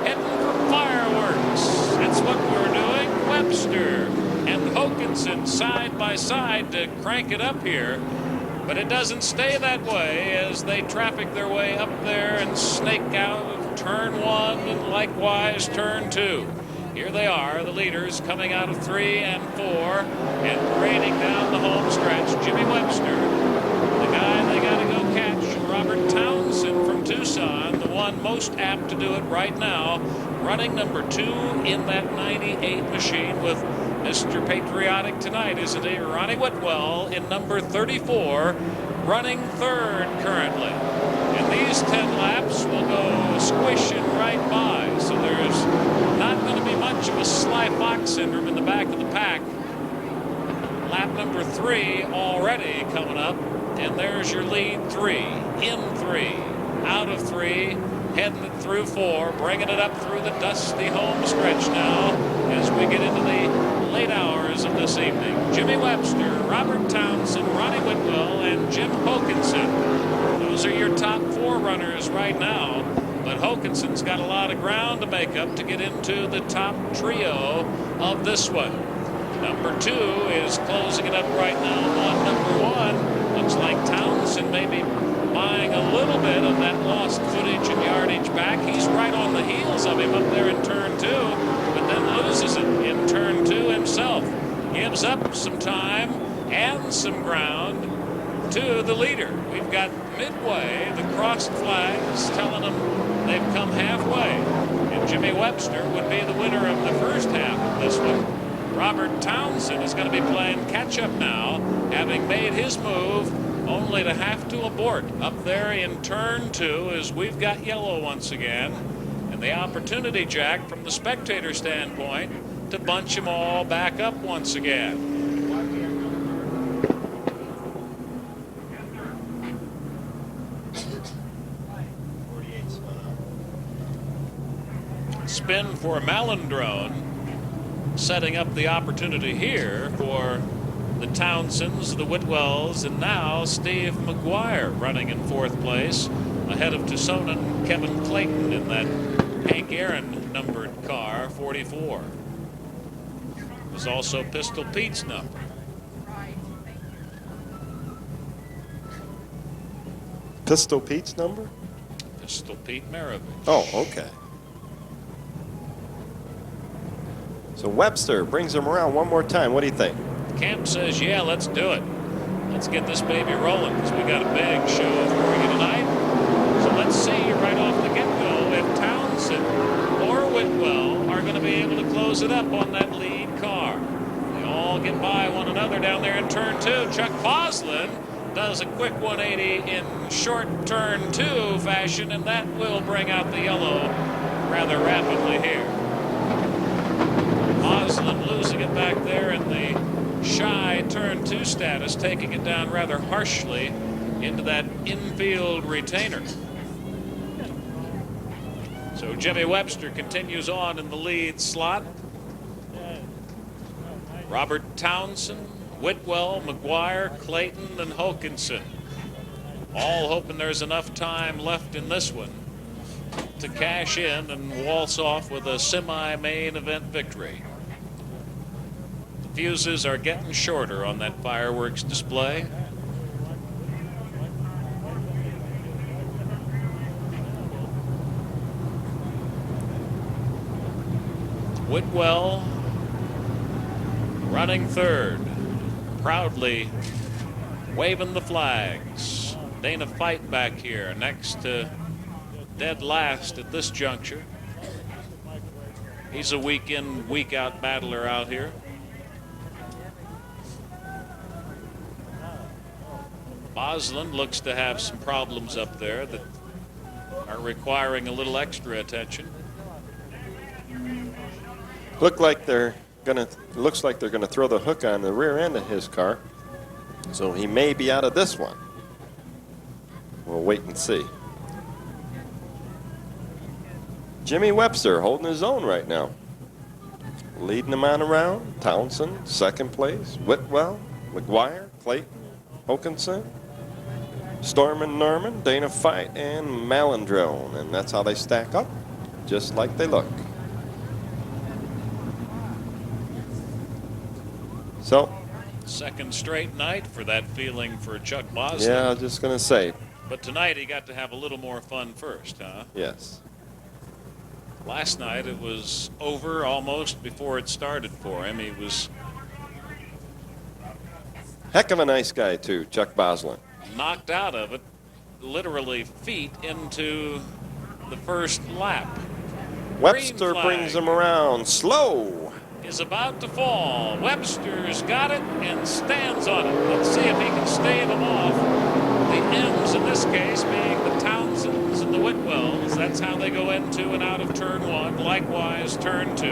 heading for fireworks. That's what we're doing. Webster and Hokinson side by side to crank it up here. But it doesn't stay that way as they traffic their way up there and snake out of turn 1 and likewise turn 2. Here they are, the leaders coming out of 3 and 4 and grading down the home stretch. Jimmy Webster, the guy they got to go catch. Robert Townsend from Tucson, the one most apt to do it right now, running number 2 in that 98 machine with Mr. Patriotic tonight, isn't he? Ronnie Widwell in number 34, running third currently. And These 10 laps will go squishing right by, so there's not going to be much of a Sly Fox syndrome in the back of the pack. Lap number 3 already coming up, and there's your lead 3. In 3, out of 3, heading it through 4, bringing it up through the dusty home stretch now as we get into the late hours of this evening. Jimmy Webster, Robert Townsend, Ronnie Widwell, and Jim Hokanson. Those are your top 4 runners right now, but Hokanson's got a lot of ground to make up to get into the top trio of this one. Number 2 is closing it up right now on number 1. Looks like Townsend may be buying a little bit of that lost footage and yardage back. He's right on the heels of him up there in turn 2, but then loses it in turn 2 himself. Gives up some time and some ground to the leader. We've got midway, the crossed flags telling them they've come halfway, and Jimmy Webster would be the winner of the first half of this one. Robert Townsend is going to be playing catch-up now, having made his move, only to have to abort up there in turn 2 as we've got yellow once again, and the opportunity, Jack, from the spectator standpoint, to bunch them all back up once again. Spin for Malandrone, setting up the opportunity here for the Townsends, the Widwells, and now Steve McGuire running in 4th place ahead of Tucsonan Kevin Clayton in that Hank Aaron numbered car, 44. It was also Pistol Pete's number. Pistol Pete's number? Pistol Pete Maravich. Oh, okay. So Webster brings him around one more time. What do you think? Camp says, yeah, let's do it. Let's get this baby rolling because we got a big show for you tonight. So let's see right off the get-go if Townsend or Widwell are going to be able to close it up on that lead car. They all get by one another down there in turn 2. Chuck Boslin does a quick 180 in short turn 2 fashion, and that will bring out the yellow rather rapidly here. Boslin losing it back there in the shy turn 2 status, taking it down rather harshly into that infield retainer. So Jimmy Webster continues on in the lead slot. Robert Townsend, Widwell, McGuire, Clayton, and Hokanson, all hoping there's enough time left in this one to cash in and waltz off with a semi-main event victory. The fuses are getting shorter on that fireworks display. Widwell running 3rd, proudly waving the flags. Dana Fight back here next to dead last at this juncture. He's a week in, week out battler out here. Boslin looks to have some problems up there that are requiring a little extra attention. Looks like they're gonna throw the hook on the rear end of his car, so he may be out of this one. We'll wait and see. Jimmy Webster holding his own right now, leading them on around. Townsend 2nd place, Widwell, McGuire, Clayton, Hokanson, Stormin Norman, Dana Fight, and Malandrone, and that's how they stack up, just like they look. So, 2nd straight night for that feeling for Chuck Boslin. yeah, I was just going to say. But tonight he got to have a little more fun first, huh? Yes. Last night it was over almost before it started for him. He was Heck of a nice guy, too, Chuck Boslin. knocked out of it, literally feet into the first lap. Webster brings him around slow. is about to fall. Webster's got it and stands on it. Let's see if he can stave them off. The M's in this case being the Townsends and the Widwells. That's how they go into and out of turn 1. Likewise, turn 2.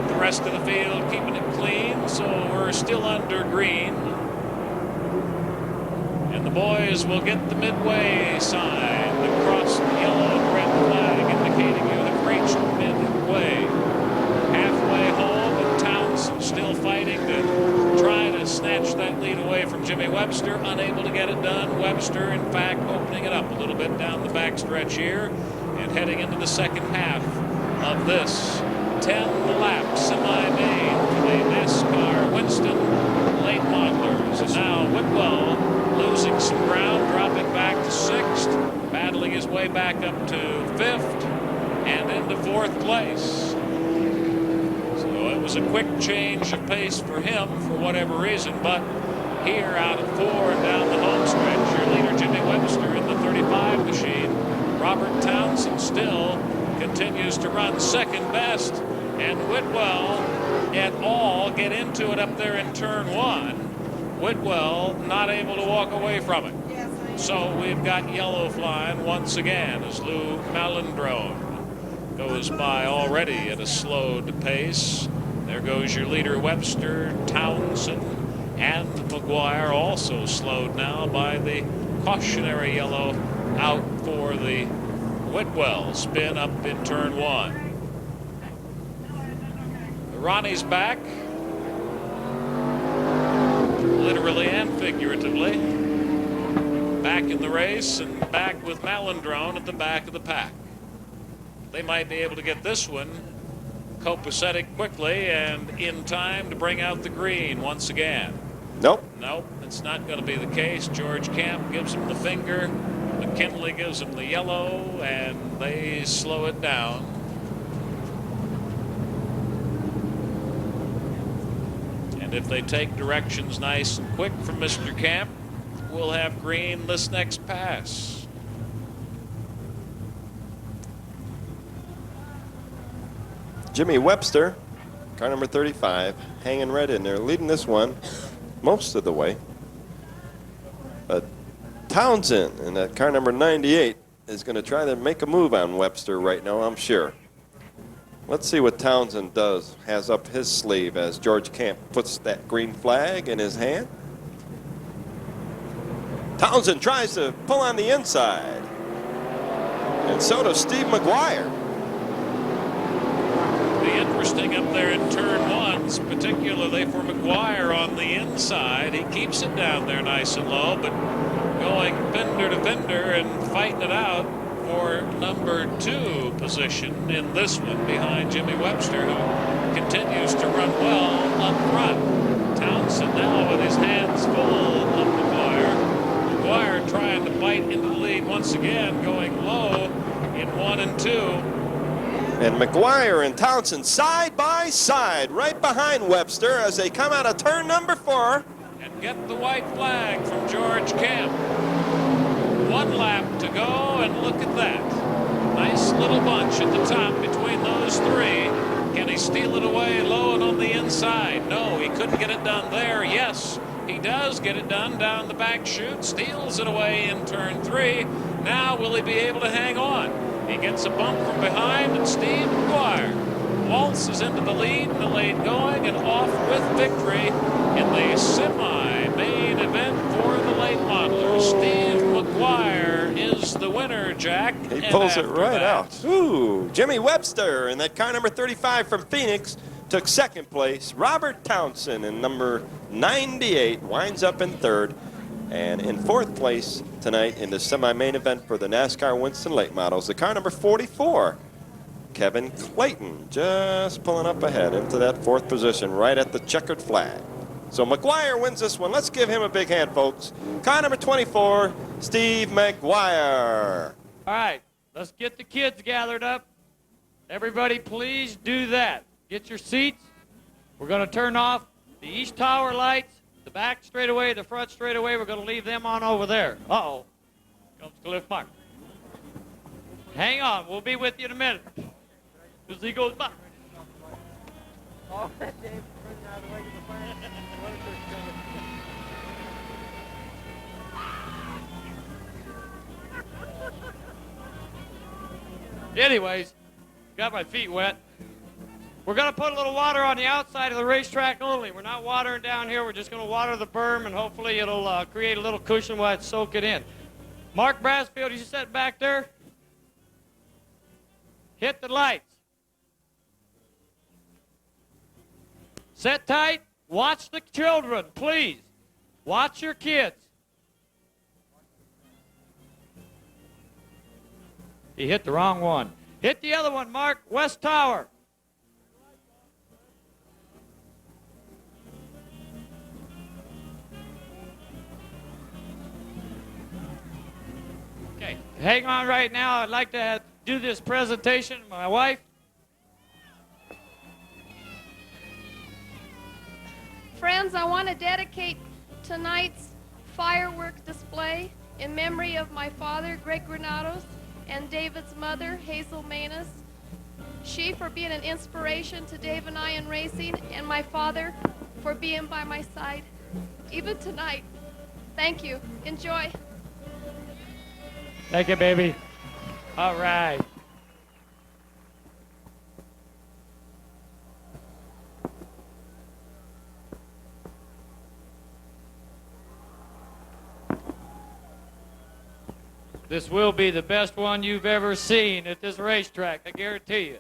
The rest of the field keeping it clean, so we're still under green. And the boys will get the midway sign, the cross, the yellow and red flag indicating you have reached midway. Halfway home, and Townsend still fighting to try to snatch that lead away from Jimmy Webster. Unable to get it done. Webster, in fact, opening it up a little bit down the backstretch here and heading into the second half of this 10-lap semi-main for the NASCAR Winston late modelers. And now Widwell losing some ground, dropping back to 6th, battling his way back up to 5th and into 4th place. So it was a quick change of pace for him for whatever reason, but here out of 4 and down the home stretch, your leader Jimmy Webster in the 35 machine. Robert Townsend still continues to run second best, and Widwell et al. Get into it up there in turn 1. Widwell not able to walk away from it. Yes, So we've got yellow flying once again as Lou Malandrone goes by already at a slowed pace. There goes your leader Webster, Townsend, and McGuire also slowed now by the cautionary yellow out for the Widwell spin up in turn 1. Ronnie's back, literally and figuratively, back in the race and back with Malandrone at the back of the pack. They might be able to get this one copacetic quickly and in time to bring out the green once again. Nope. Nope, it's not going to be the case. George Camp gives him the finger, McKinley gives him the yellow, and they slow it down. And if they take directions nice and quick from Mr. Camp, we'll have green this next pass. Jimmy Webster, car number 35, hanging right in there, leading this one most of the way. But Townsend in that car number 98 is going to try to make a move on Webster right now, I'm sure. Let's see what Townsend has up his sleeve as George Camp puts that green flag in his hand. Townsend tries to pull on the inside. And so does Steve McGuire. Be interesting up there in turn 1s, particularly for McGuire on the inside. He keeps it down there nice and low, but going fender to fender and fighting it out for number 2 position in this one behind Jimmy Webster, who continues to run well up front. Townsend now with his hands full of McGuire. McGuire trying to bite into the lead once again, going low in 1 and 2. And McGuire and Townsend side by side right behind Webster as they come out of turn number 4. And get the white flag from George Camp. 1 lap to go, and look at that. Nice little bunch at the top between those 3. Can he steal it away low and on the inside? No, he couldn't get it done there. Yes, he does get it done down the back chute, steals it away in turn 3. Now will he be able to hang on? He gets a bump from behind, and Steve McGuire waltzes into the lead in the late going and off with victory in the semi-main event for the late modelers. Steve McGuire is the winner, Jack. He pulls it right out. Ooh, Jimmy Webster in that car number 35 from Phoenix took 2nd place. Robert Townsend in number 98 winds up in 3rd. And in 4th place tonight in the semi-main event for the NASCAR Winston late models, the car number 44, Kevin Clayton, just pulling up ahead into that 4th position right at the checkered flag. So McGuire wins this one. Let's give him a big hand, folks. Car number 24, Steve McGuire. All right, let's get the kids gathered up. Everybody, please do that. Get your seats. We're going to turn off the east tower lights, the back straightaway, the front straightaway. We're going to leave them on over there. Uh-oh. Comes Cliff Mark. Hang on. We'll be with you in a minute. As he goes by. Oh, Dave, running out of the way to the fire. Anyways, got my feet wet. We're going to put a little water on the outside of the racetrack only. We're not watering down here. We're just going to water the berm, and hopefully it'll create a little cushion while it's soak it in. Mark Brasfield, you sit back there. Hit the lights. Sit tight. Watch the children, please. Watch your kids. He hit the wrong one. Hit the other one, Mark. West Tower. Okay, hang on right now. I'd like to do this presentation. My wife. Friends, I want to dedicate tonight's fireworks display in memory of my father, Greg Granados, and David's mother, Hazel Manus. She for being an inspiration to Dave and I in racing, and my father for being by my side, even tonight. Thank you. Enjoy. Thank you, baby. All right. This will be the best one you've ever seen at this racetrack, I guarantee you.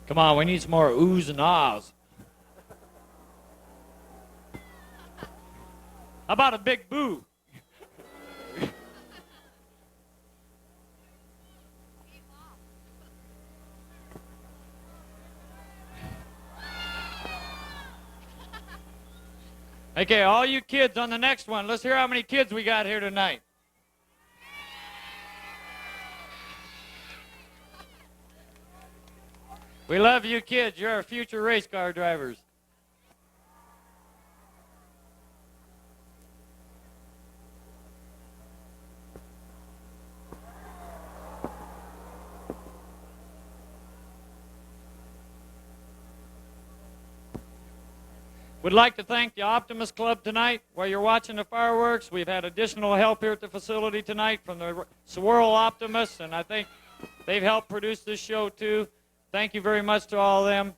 Come on, we need some more oohs and ahs. How about a big boo? Okay, all you kids on the next one, let's hear how many kids we got here tonight. We love you kids. You're our future race car drivers. We'd like to thank the Optimus Club tonight. While you're watching the fireworks, we've had additional help here at the facility tonight from the Swirl Optimus, and I think they've helped produce this show too. Thank you very much to all of them.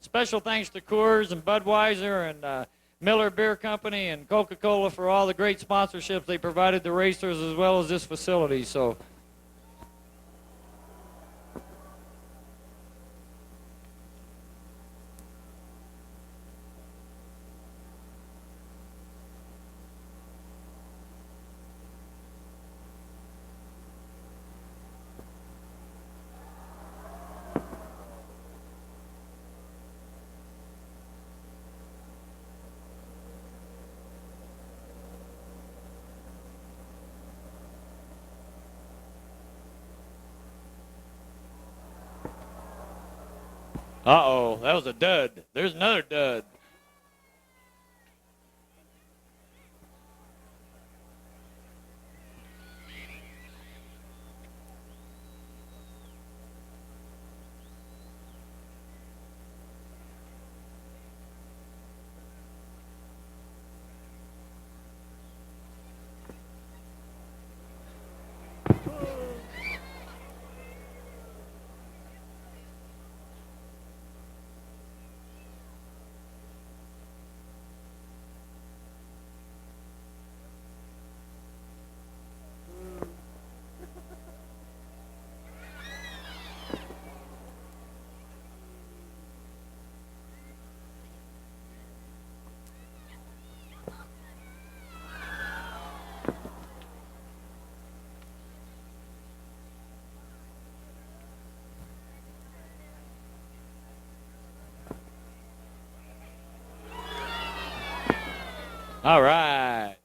Special thanks to Coors and Budweiser and Miller Beer Company and Coca-Cola for all the great sponsorships they provided the racers as well as this facility. So. Uh-oh, that was a dud. There's another dud. All right.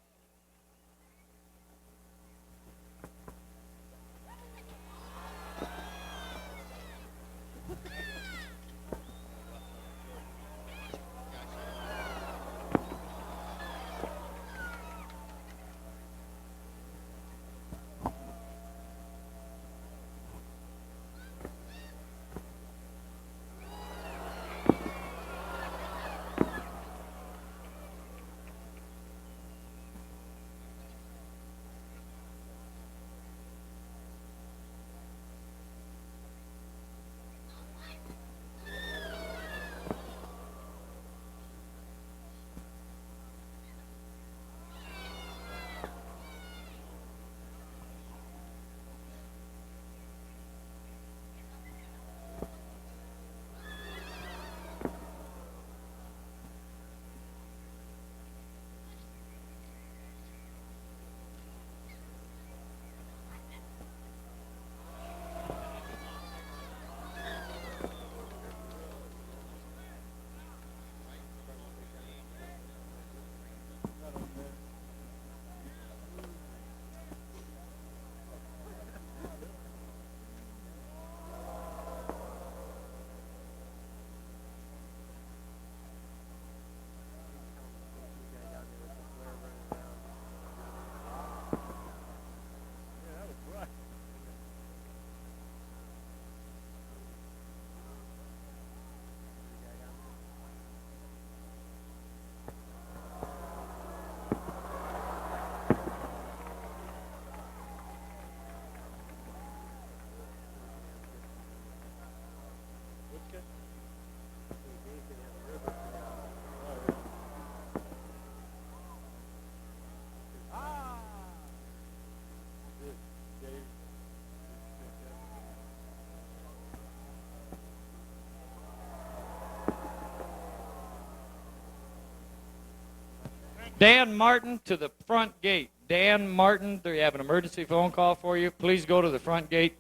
Dan Martin to the front gate. Dan Martin, they have an emergency phone call for you. Please go to the front gate.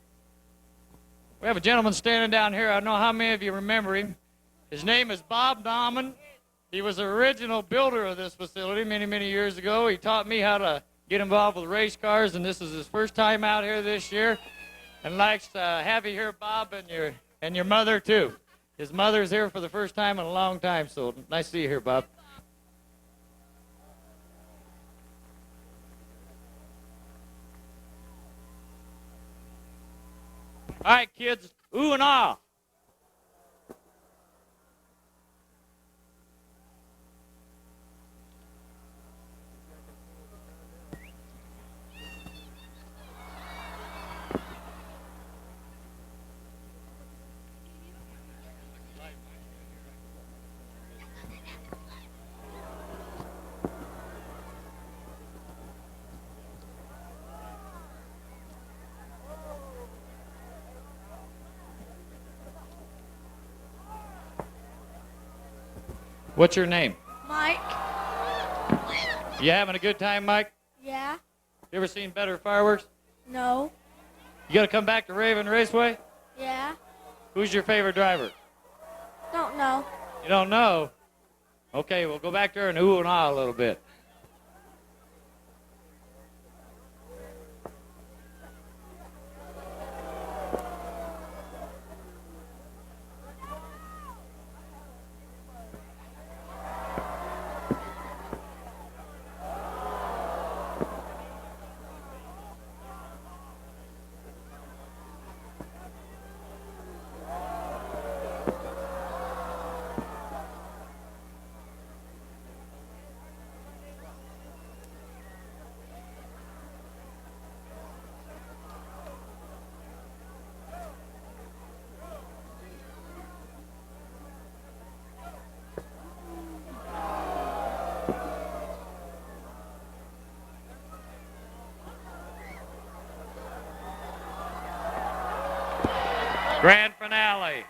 We have a gentleman standing down here. I don't know how many of you remember him. His name is Bob Nauman. He was the original builder of this facility many, many years ago. He taught me how to get involved with race cars, and this is his first time out here this year. And likes to have you here, Bob, and your mother, too. His mother's here for the first time in a long time, so nice to see you here, Bob. All right, kids, ooh and ah. What's your name? Mike. You having a good time, Mike? Yeah. You ever seen better fireworks? No. You gonna come back to Raven Raceway? Yeah. Who's your favorite driver? Don't know. You don't know? Okay, we'll go back there and ooh and ah a little bit. Grand finale.